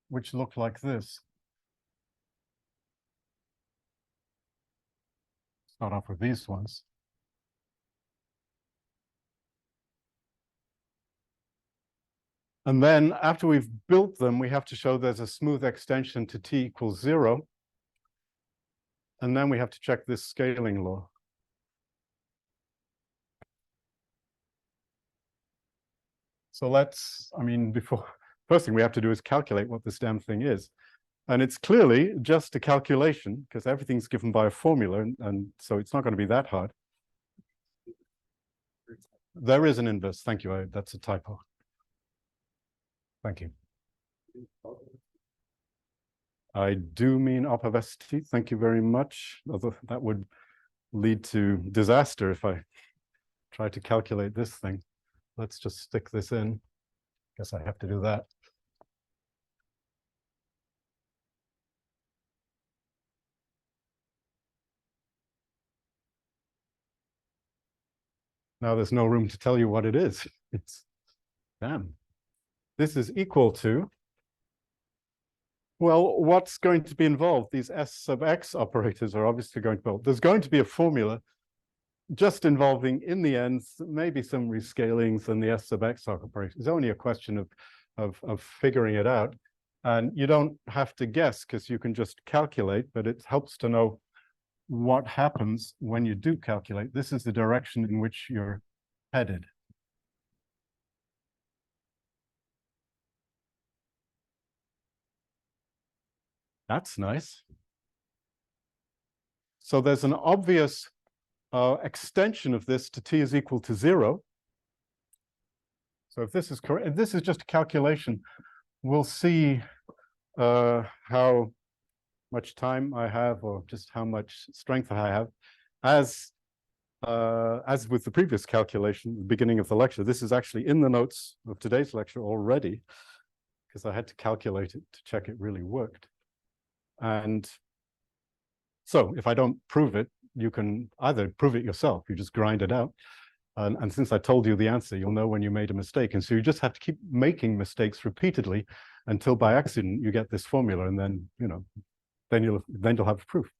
which look like this. Start off with these ones. And then after we've built them, we have to show there's a smooth extension to t equals 0. And then we have to check this scaling law. So first thing we have to do is calculate what this damn thing is. And it's clearly just a calculation, because everything's given by a formula, and so it's not going to be that hard. There is an inverse. Thank you. That's a typo. Thank you. I do mean opavesity. Thank you very much. Although that would lead to disaster if I try to calculate this thing. Let's just stick this in. Guess I have to do that. Now there's no room to tell you what it is. It's, damn. This is equal to, well, what's going to be involved? These S sub x operators are obviously going to be, there's going to be a formula just involving, in the end, maybe some rescalings and the S sub x operation. It's only a question of figuring it out. And you don't have to guess because you can just calculate, but it helps to know what happens when you do calculate. This is the direction in which you're headed. That's nice. So there's an obvious extension of this to t is equal to 0. So if this is correct, if this is just a calculation, we'll see how much time I have or just how much strength I have. As with the previous calculation, the beginning of the lecture, this is actually in the notes of today's lecture already, because I had to calculate it to check it really worked. And so if I don't prove it, you can either prove it yourself, you just grind it out. And since I told you the answer, you'll know when you made a mistake. And so you just have to keep making mistakes repeatedly until by accident you get this formula, and then, you know, then you'll have proof.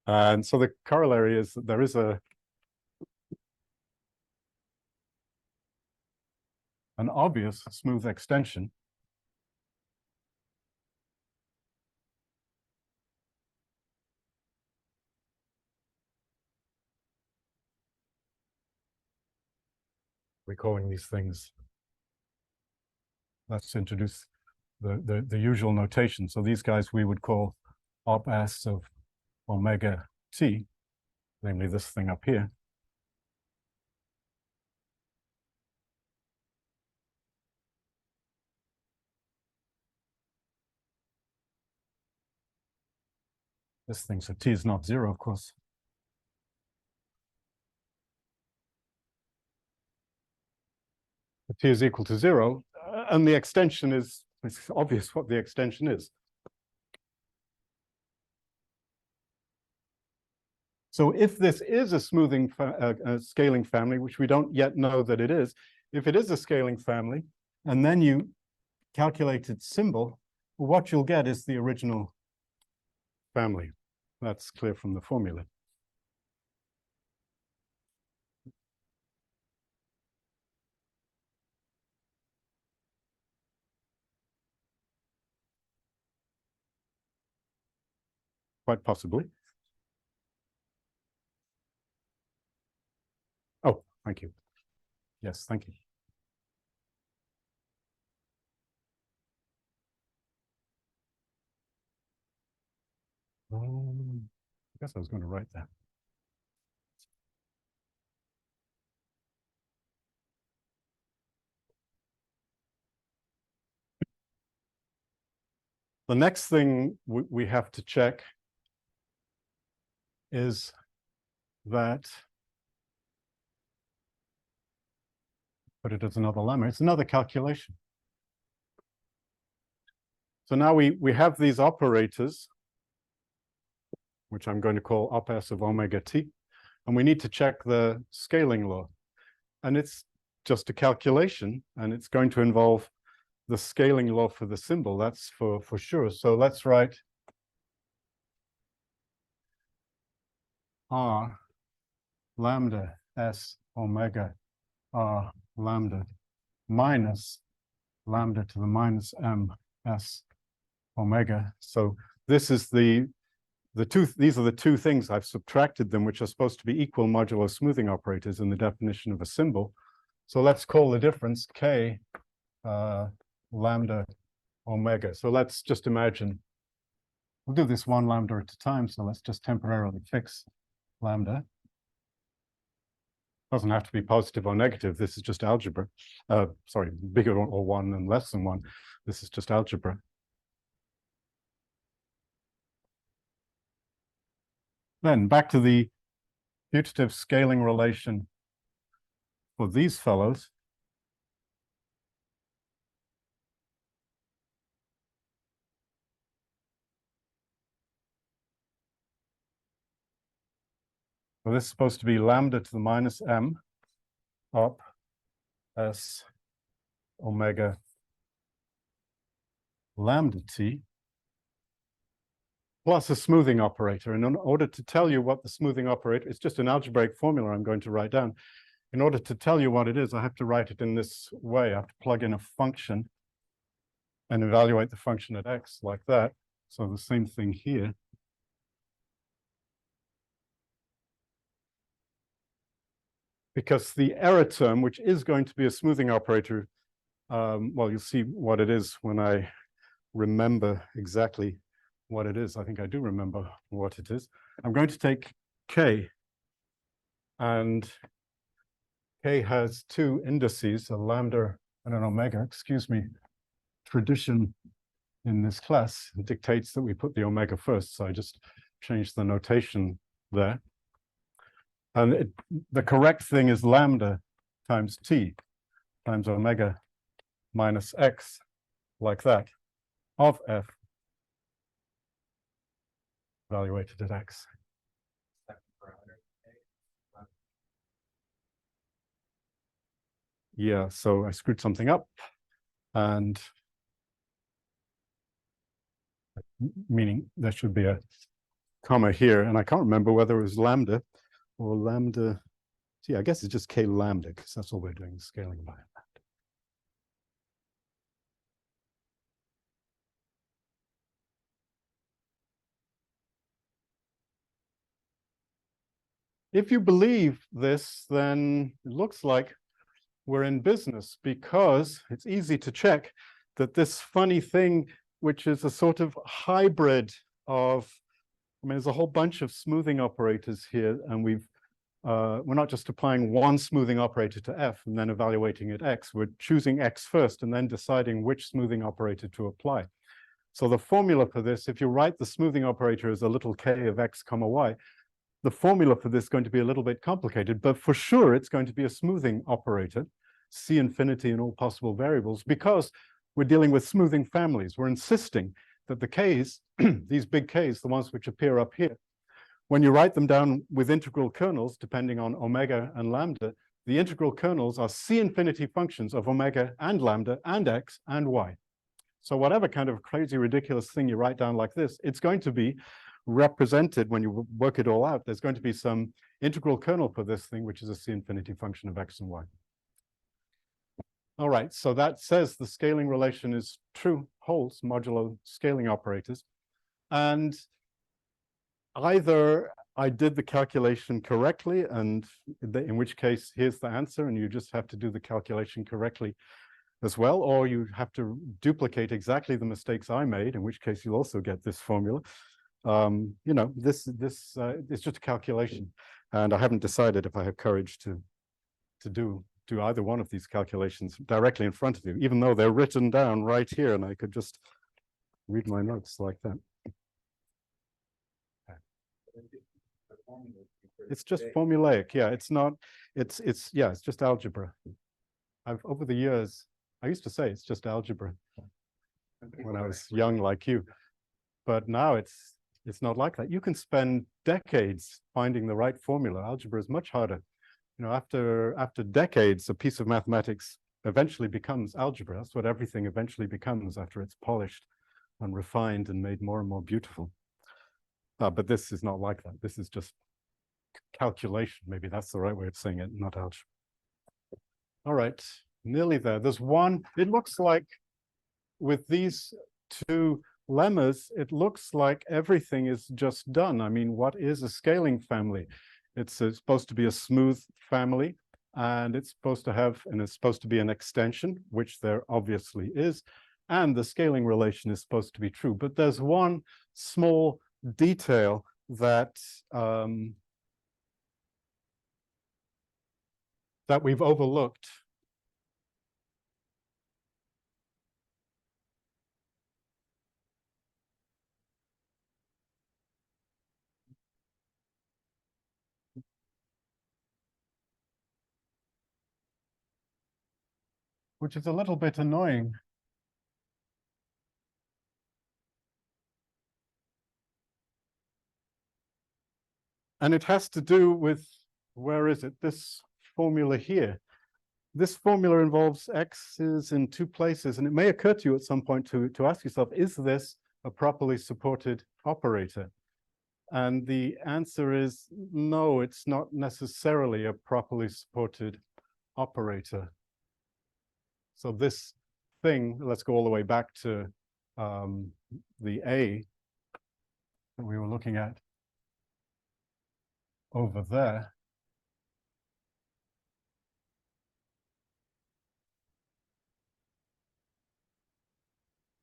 And so the corollary is that there is an obvious smooth extension we're calling these things. Let's introduce the usual notation. So these guys we would call op s of omega t, namely this thing up here. This thing, so t is not 0, of course. T is equal to 0, and the extension is, it's obvious what the extension is. So if this is a smoothing scaling family, which we don't yet know that it is, if it is a scaling family, and then you calculate its symbol, what you'll get is the original family. That's clear from the formula. Quite possibly. Oh, thank you. Yes, thank you. I guess I was going to write that. The next thing we have to check is that, but it is another lemma, it's another calculation. So now we have these operators, which I'm going to call op s of omega t, and we need to check the scaling law. And it's just a calculation, and it's going to involve the scaling law for the symbol, that's for sure. So let's write r lambda s omega r lambda minus lambda to the minus m s omega. So this is these are the two things I've subtracted them, which are supposed to be equal modulo smoothing operators in the definition of a symbol. So let's call the difference k lambda omega. So let's just imagine, we'll do this one lambda at a time. So let's just temporarily fix lambda. Doesn't have to be positive or negative. This is just algebra. Sorry, bigger or 1 and less than 1. This is just algebra. Then back to the putative scaling relation for these fellows. So this is supposed to be lambda to the minus m op s omega lambda t. plus a smoothing operator. And in order to tell you what the smoothing operator, it's just an algebraic formula I'm going to write down. In order to tell you what it is, I have to write it in this way. I have to plug in a function and evaluate the function at x like that. So the same thing here. Because the error term, which is going to be a smoothing operator, well, you'll see what it is when I remember exactly what it is. I think I do remember what it is. I'm going to take k, and k has two indices, a lambda and an omega. Excuse me. Tradition in this class dictates that we put the omega first, so I just changed the notation there. And the correct thing is lambda times t times omega minus x, like that, of f evaluated at x. Yeah, so I screwed something up, and meaning there should be a comma here, and I can't remember whether it was lambda or lambda. See, I guess it's just k lambda, because that's all we're doing, scaling by that. If you believe this, then it looks like we're in business, because it's easy to check that this funny thing, which is a sort of hybrid of, I mean, there's a whole bunch of smoothing operators here, and we're not just applying one smoothing operator to f and then evaluating at x. We're choosing x first and then deciding which smoothing operator to apply. So the formula for this, if you write the smoothing operator as a little k of x comma y, the formula for this is going to be a little bit complicated, but for sure it's going to be a smoothing operator, C infinity in all possible variables, because we're dealing with smoothing families. We're insisting that the k's, these big k's, the ones which appear up here, when you write them down with integral kernels, depending on omega and lambda, the integral kernels are C infinity functions of omega and lambda and x and y. So whatever kind of crazy, ridiculous thing you write down like this, it's going to be represented when you work it all out. There's going to be some integral kernel for this thing, which is a C infinity function of x and y. All right, so that says the scaling relation is true, holds modulo scaling operators. And either I did the calculation correctly, and in which case, here's the answer, and you just have to do the calculation correctly as well, or you have to duplicate exactly the mistakes I made, in which case you'll also get this formula. You know, this is just a calculation, and I haven't decided if I have courage to do either one of these calculations directly in front of you, even though they're written down right here, and I could just read my notes like that. It's just formulaic, yeah. It's not. It's yeah. It's just algebra. Over the years, I used to say it's just algebra when I was young like you, but now it's not like that. You can spend decades finding the right formula. Algebra is much harder. You know, after decades, a piece of mathematics eventually becomes algebra. That's what everything eventually becomes after it's polished and refined and made more and more beautiful. But this is not like that. This is just calculation. Maybe that's the right way of saying it, not algebra. All right, nearly there. There's one, it looks like with these two lemmas, it looks like everything is just done. I mean, what is a scaling family? It's supposed to be a smooth family, and it's supposed to have, and it's supposed to be an extension, which there obviously is, and the scaling relation is supposed to be true. But there's one small detail that that we've overlooked. Which is a little bit annoying. And it has to do with, where is it? This formula here. This formula involves x's in two places, and it may occur to you at some point to ask yourself, is this a properly supported operator? And the answer is no, it's not necessarily a properly supported operator. So this thing, let's go all the way back to the A that we were looking at over there.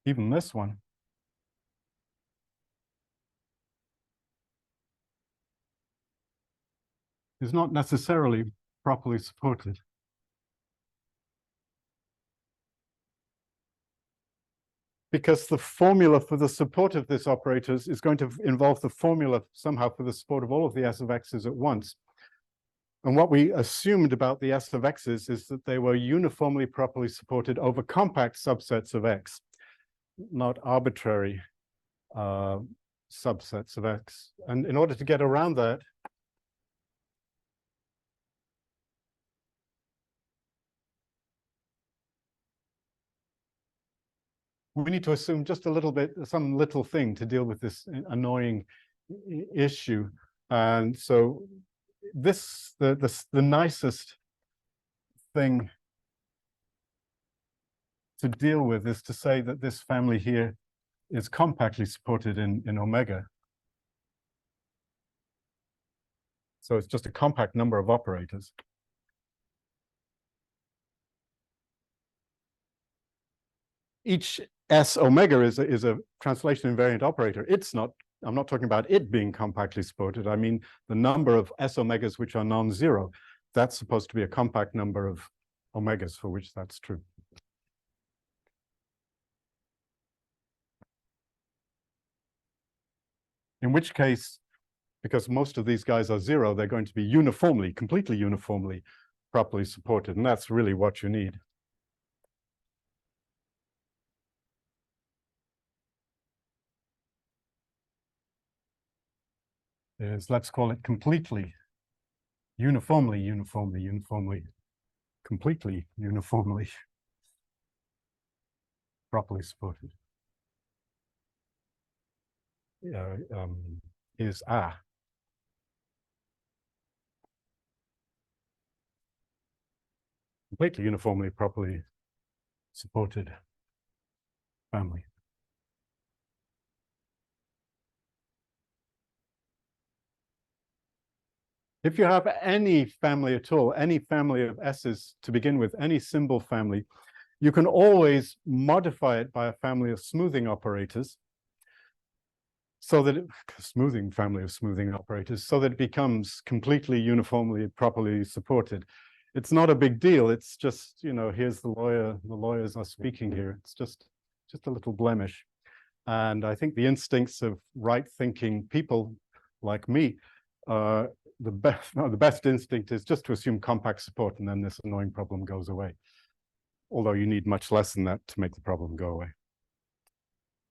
Even this one. Is not necessarily properly supported. Because the formula for the support of this operator is going to involve the formula somehow for the support of all of the S of x's at once. And what we assumed about the S of x's is that they were uniformly properly supported over compact subsets of x, not arbitrary subsets of x. And in order to get around that, we need to assume just a little bit, some little thing to deal with this annoying issue. And so this, the nicest thing to deal with is to say that this family here is compactly supported in omega. So it's just a compact number of operators. Each S omega is a translation invariant operator. It's not, I'm not talking about it being compactly supported. I mean, the number of S omegas which are non-zero, that's supposed to be a compact number of omegas for which that's true. In which case, because most of these guys are zero, they're going to be uniformly, completely uniformly properly supported. And that's really what you need. Is, let's call it completely, uniformly, completely, uniformly properly supported. Is A. Completely uniformly properly supported family. If you have any family at all, any family of S's to begin with, any symbol family, you can always modify it by a family of smoothing operators so that smoothing family of smoothing operators so that it becomes completely uniformly properly supported. It's not a big deal. It's just, you know, here's the lawyers are speaking here. It's just a little blemish. And I think the instincts of right-thinking people like me, the best instinct is just to assume compact support, and then this annoying problem goes away. Although you need much less than that to make the problem go away.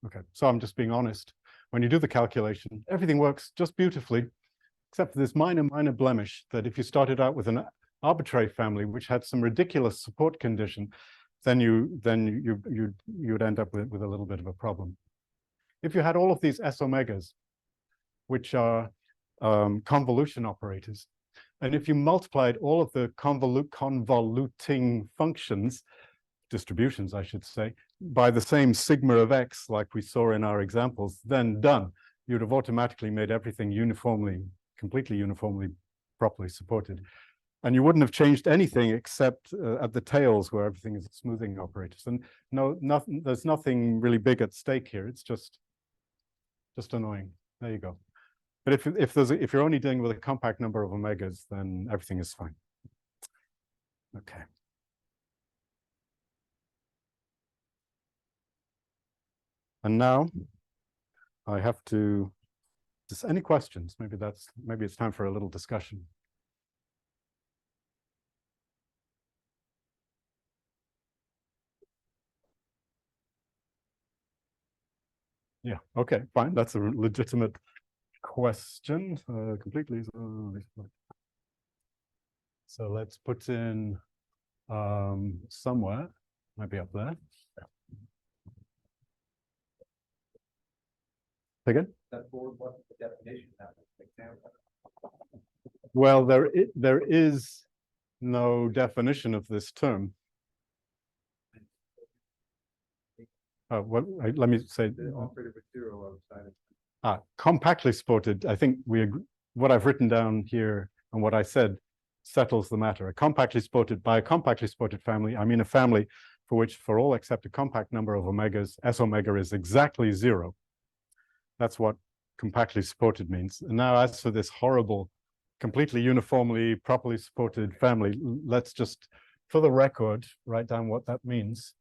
Okay, so I'm just being honest. When you do the calculation, everything works just beautifully, except for this minor blemish that if you started out with an arbitrary family which had some ridiculous support condition, then you'd end up with a little bit of a problem. If you had all of these S omegas, which are convolution operators, and if you multiplied all of the convoluting functions, distributions, I should say, by the same sigma of x like we saw in our examples, then done. You'd have automatically made everything uniformly, completely uniformly, properly supported. And you wouldn't have changed anything except at the tails where everything is smoothing operators. And there's nothing really big at stake here. It's just annoying. There you go. But if you're only dealing with a compact number of omegas, then everything is fine. Okay. And now I have to, just any questions? Maybe it's time for a little discussion. Yeah, okay, fine. That's a legitimate question, completely. So let's put in somewhere, maybe up there. Again? That board, what's the definition of that example? Well, there is no definition of this term. Let me say, The operator with zero outside of. compactly supported. I think what I've written down here and what I said settles the matter. By a compactly supported family, I mean a family for which, for all except a compact number of omegas, S omega is exactly zero. That's what compactly supported means. And now, as for this horrible, completely uniformly, properly supported family, let's just, for the record, write down what that means.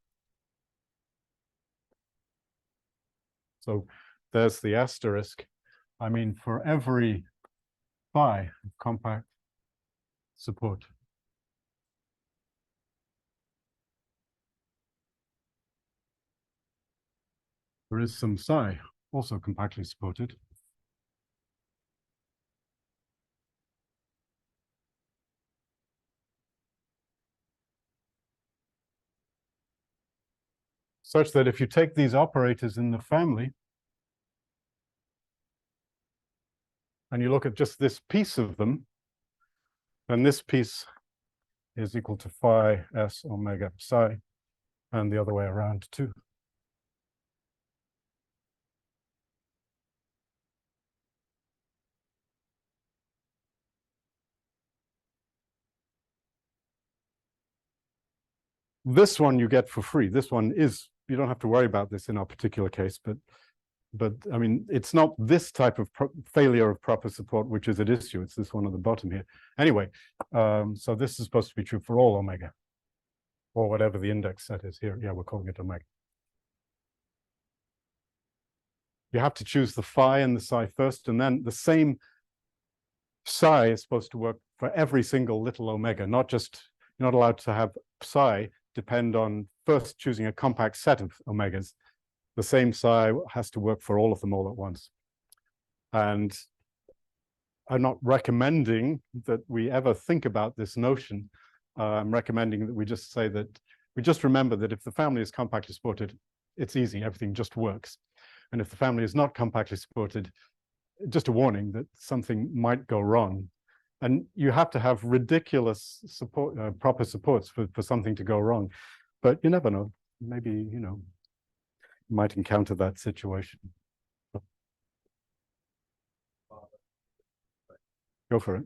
So there's the asterisk. I mean, for every phi of compact support, there is some psi also compactly supported. Such that if you take these operators in the family and you look at just this piece of them, then this piece is equal to phi S omega psi, and the other way around too. This one you get for free. This one is, you don't have to worry about this in our particular case, but I mean, it's not this type of failure of proper support which is at issue. It's this one at the bottom here. Anyway, so this is supposed to be true for all omega, or whatever the index set is here. Yeah, we're calling it omega. You have to choose the phi and the psi first, and then the same psi is supposed to work for every single little omega, not just, you're not allowed to have psi depend on first choosing a compact set of omegas. The same psi has to work for all of them all at once. And I'm not recommending that we ever think about this notion. I'm recommending that we just say that, we just remember that if the family is compactly supported, it's easy, everything just works. And if the family is not compactly supported, just a warning that something might go wrong. And you have to have ridiculous support, proper supports for something to go wrong. But you never know. Maybe, you know, you might encounter that situation. Go for it.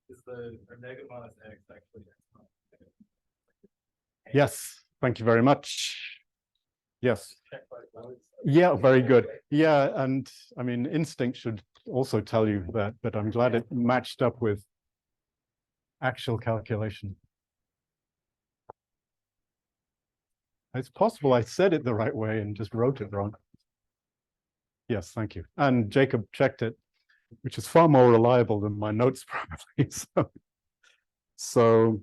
Is the omega minus x actually? Yes, thank you very much. Yes. Yeah, very good. Yeah, and I mean, instinct should also tell you that, but I'm glad it matched up with actual calculation. It's possible I said it the right way and just wrote it wrong. Yes, thank you. And Jacob checked it, which is far more reliable than my notes probably. So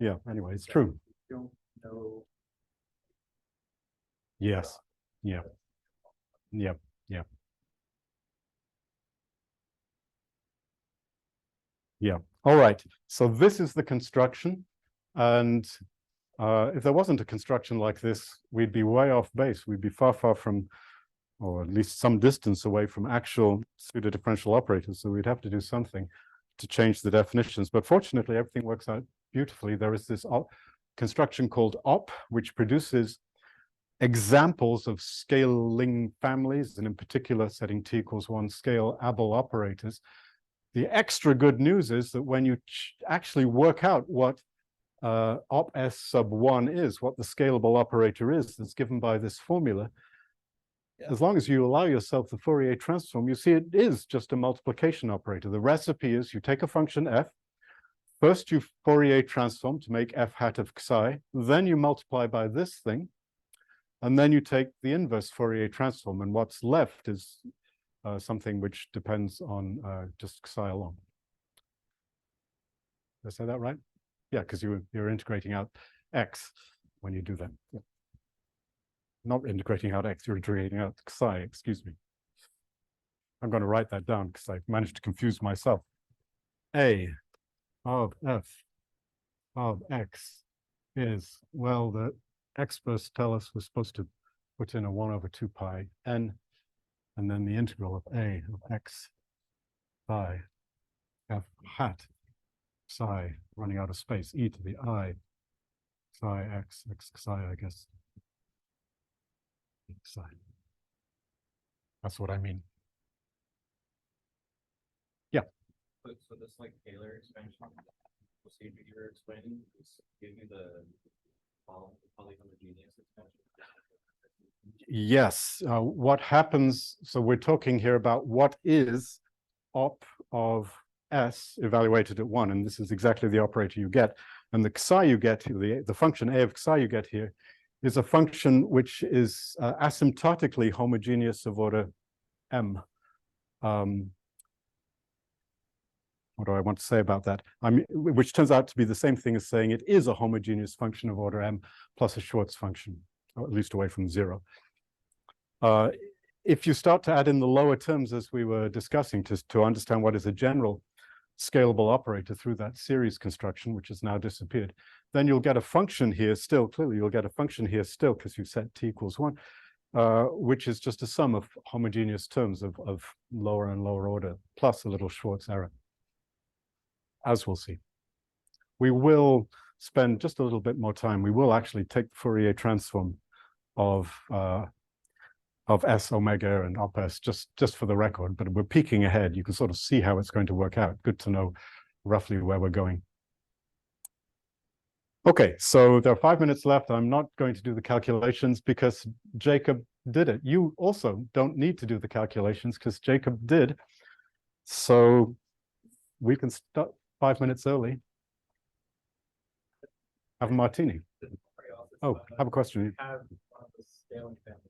yeah, anyway, it's true. Don't know. Yes. Yeah. Yeah. Yeah. Yeah. All right. So this is the construction. And if there wasn't a construction like this, we'd be way off base. We'd be far, far from, or at least some distance away from actual pseudo-differential operators. So we'd have to do something to change the definitions. But fortunately, everything works out beautifully. There is this construction called OP, which produces examples of scaling families, and in particular, setting t equals 1 scale Abel operators. The extra good news is that when you actually work out what op S sub 1 is, what the scalable operator is that's given by this formula, as long as you allow yourself the Fourier transform, you see it is just a multiplication operator. The recipe is you take a function f, first you Fourier transform to make f hat of psi, then you multiply by this thing, and then you take the inverse Fourier transform, and what's left is something which depends on just psi alone. Did I say that right? Yeah, because you're integrating out x when you do that. Yeah. Not integrating out x, you're integrating out psi, excuse me. I'm going to write that down because I've managed to confuse myself. A of f of x is, well, the experts tell us we're supposed to put in a 1 over 2 pi n, and then the integral of a of x psi f hat psi running out of space, e to the I psi x psi, I guess. Psi. That's what I mean. So this like Taylor expansion procedure you're explaining is give you the polyhomogeneous expansion. Yes. What happens? So we're talking here about what is op of s evaluated at 1, and this is exactly the operator you get. And the psi you get, the function a of psi you get here, is a function which is asymptotically homogeneous of order m. What do I want to say about that? Which turns out to be the same thing as saying it is a homogeneous function of order m plus a Schwartz function, or at least away from 0. If you start to add in the lower terms, as we were discussing, to understand what is a general scalable operator through that series construction, which has now disappeared, then you'll get a function here still. Clearly, you'll get a function here still because you set t equals 1, which is just a sum of homogeneous terms of lower and lower order, plus a little Schwartz error, as we'll see. We will spend just a little bit more time. We will actually take Fourier transform of S omega and op S just for the record, but we're peeking ahead. You can sort of see how it's going to work out. Good to know roughly where we're going. Okay, so there are 5 minutes left. I'm not going to do the calculations because Jacob did it. You also don't need to do the calculations because Jacob did. So we can start 5 minutes early. Have a martini. Oh, have a question. Have the scaling family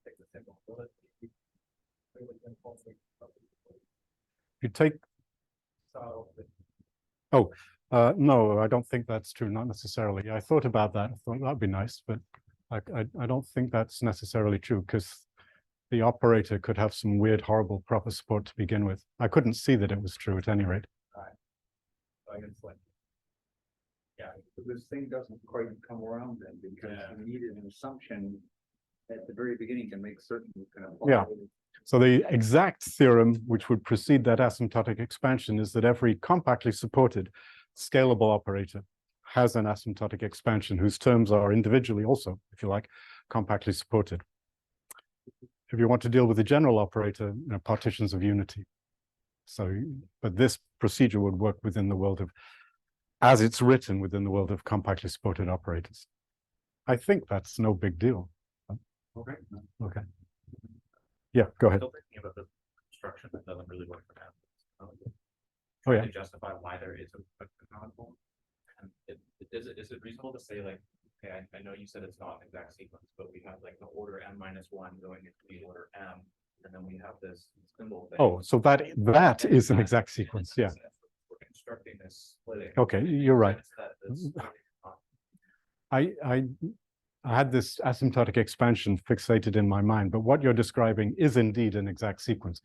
take the symbol. Will it be You take. so No, I don't think that's true. Not necessarily. I thought about that. I thought that'd be nice, but I don't think that's necessarily true because the operator could have some weird, horrible proper support to begin with. I couldn't see that it was true at any rate. I guess like So this thing doesn't quite come around then, because you needed an assumption at the very beginning to make certain kind of. Yeah. So the exact theorem which would precede that asymptotic expansion is that every compactly supported scalable operator has an asymptotic expansion whose terms are individually also, if you like, compactly supported. If you want to deal with the general operator, partitions of unity. So, but this procedure would work within the world of, as it's written within the world of compactly supported operators. I think that's no big deal. okay. Okay. Yeah, go ahead. Still thinking about the construction that doesn't really work for now. Oh, yeah. To justify why there is a canonical. And is it reasonable to say like, okay, I know you said it's not an exact sequence, but we have like the order m minus 1 going into the order m, and then we have this symbol thing. Oh, so that is an exact sequence. Yeah. We're constructing this splitting. Okay, you're right. That I had this asymptotic expansion fixated in my mind, but what you're describing is indeed an exact sequence.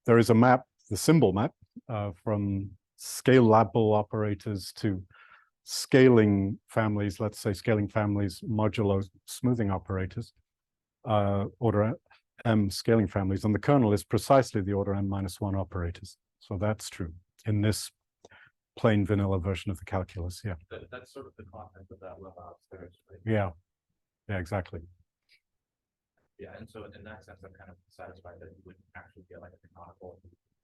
There is a map, the symbol map, from scalable operators to scaling families, let's say scaling families modulo smoothing operators, order m scaling families, and the kernel is precisely the order m minus 1 operators. So that's true in this plain vanilla version of the calculus. Yeah. that's sort of the content of that level upstairs, right? Yeah. Yeah, exactly. Yeah, and so in that sense, I'm kind of satisfied that you wouldn't actually get like a canonical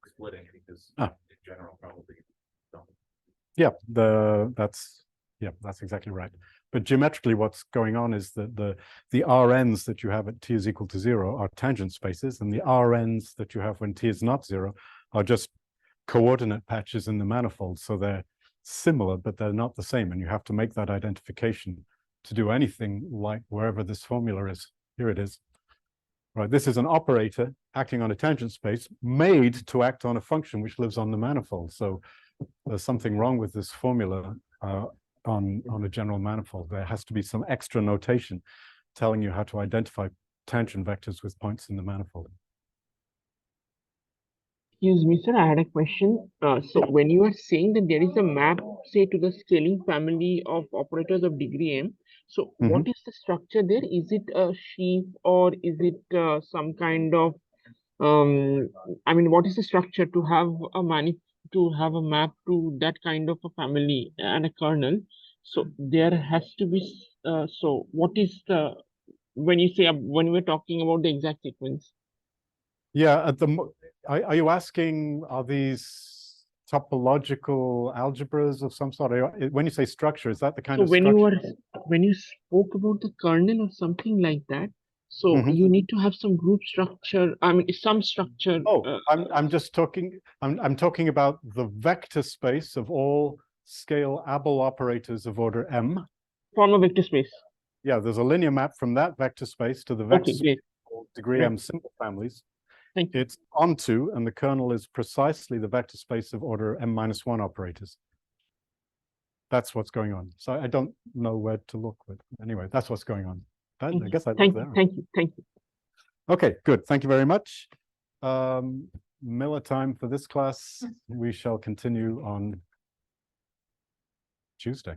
splitting because in general probably don't. Yeah, that's exactly right. But geometrically, what's going on is that the RNs that you have at t is equal to 0 are tangent spaces, and the RNs that you have when t is not 0 are just coordinate patches in the manifold. So they're similar, but they're not the same, and you have to make that identification to do anything like wherever this formula is. Here it is. Right, this is an operator acting on a tangent space made to act on a function which lives on the manifold. So there's something wrong with this formula on a general manifold. There has to be some extra notation telling you how to identify tangent vectors with points in the manifold. Excuse me, sir, I had a question. So when you are saying that there is a map, say, to the scaling family of operators of degree m, so what is the structure there? Is it a sheaf or is it some kind of I mean, what is the structure to have a to have a map to that kind of a family and a kernel? So there has to be, so what is the, when you say, when we're talking about the exact sequence? Yeah, are you asking, are these topological algebras of some sort? When you say structure, is that the kind So of when you structure? were, when you spoke about the kernel or something like that, so Mhm. you need to have some group structure, I mean, some structure. Oh, I'm just talking, I'm talking about the vector space of all scale Abel operators of order M. Form a vector space. Yeah, there's a linear map from that vector space to the vector Okay, great. space of degree Right. M simple families. Thank you. It's onto, and the kernel is precisely the vector space of order M-1 operators. That's what's going on. So I don't know where to look, but anyway, that's what's going on. I guess I look Thank there. you. Thank you. Thank you. Okay, good. Thank you very much. Miller time for this class. We shall continue on Tuesday.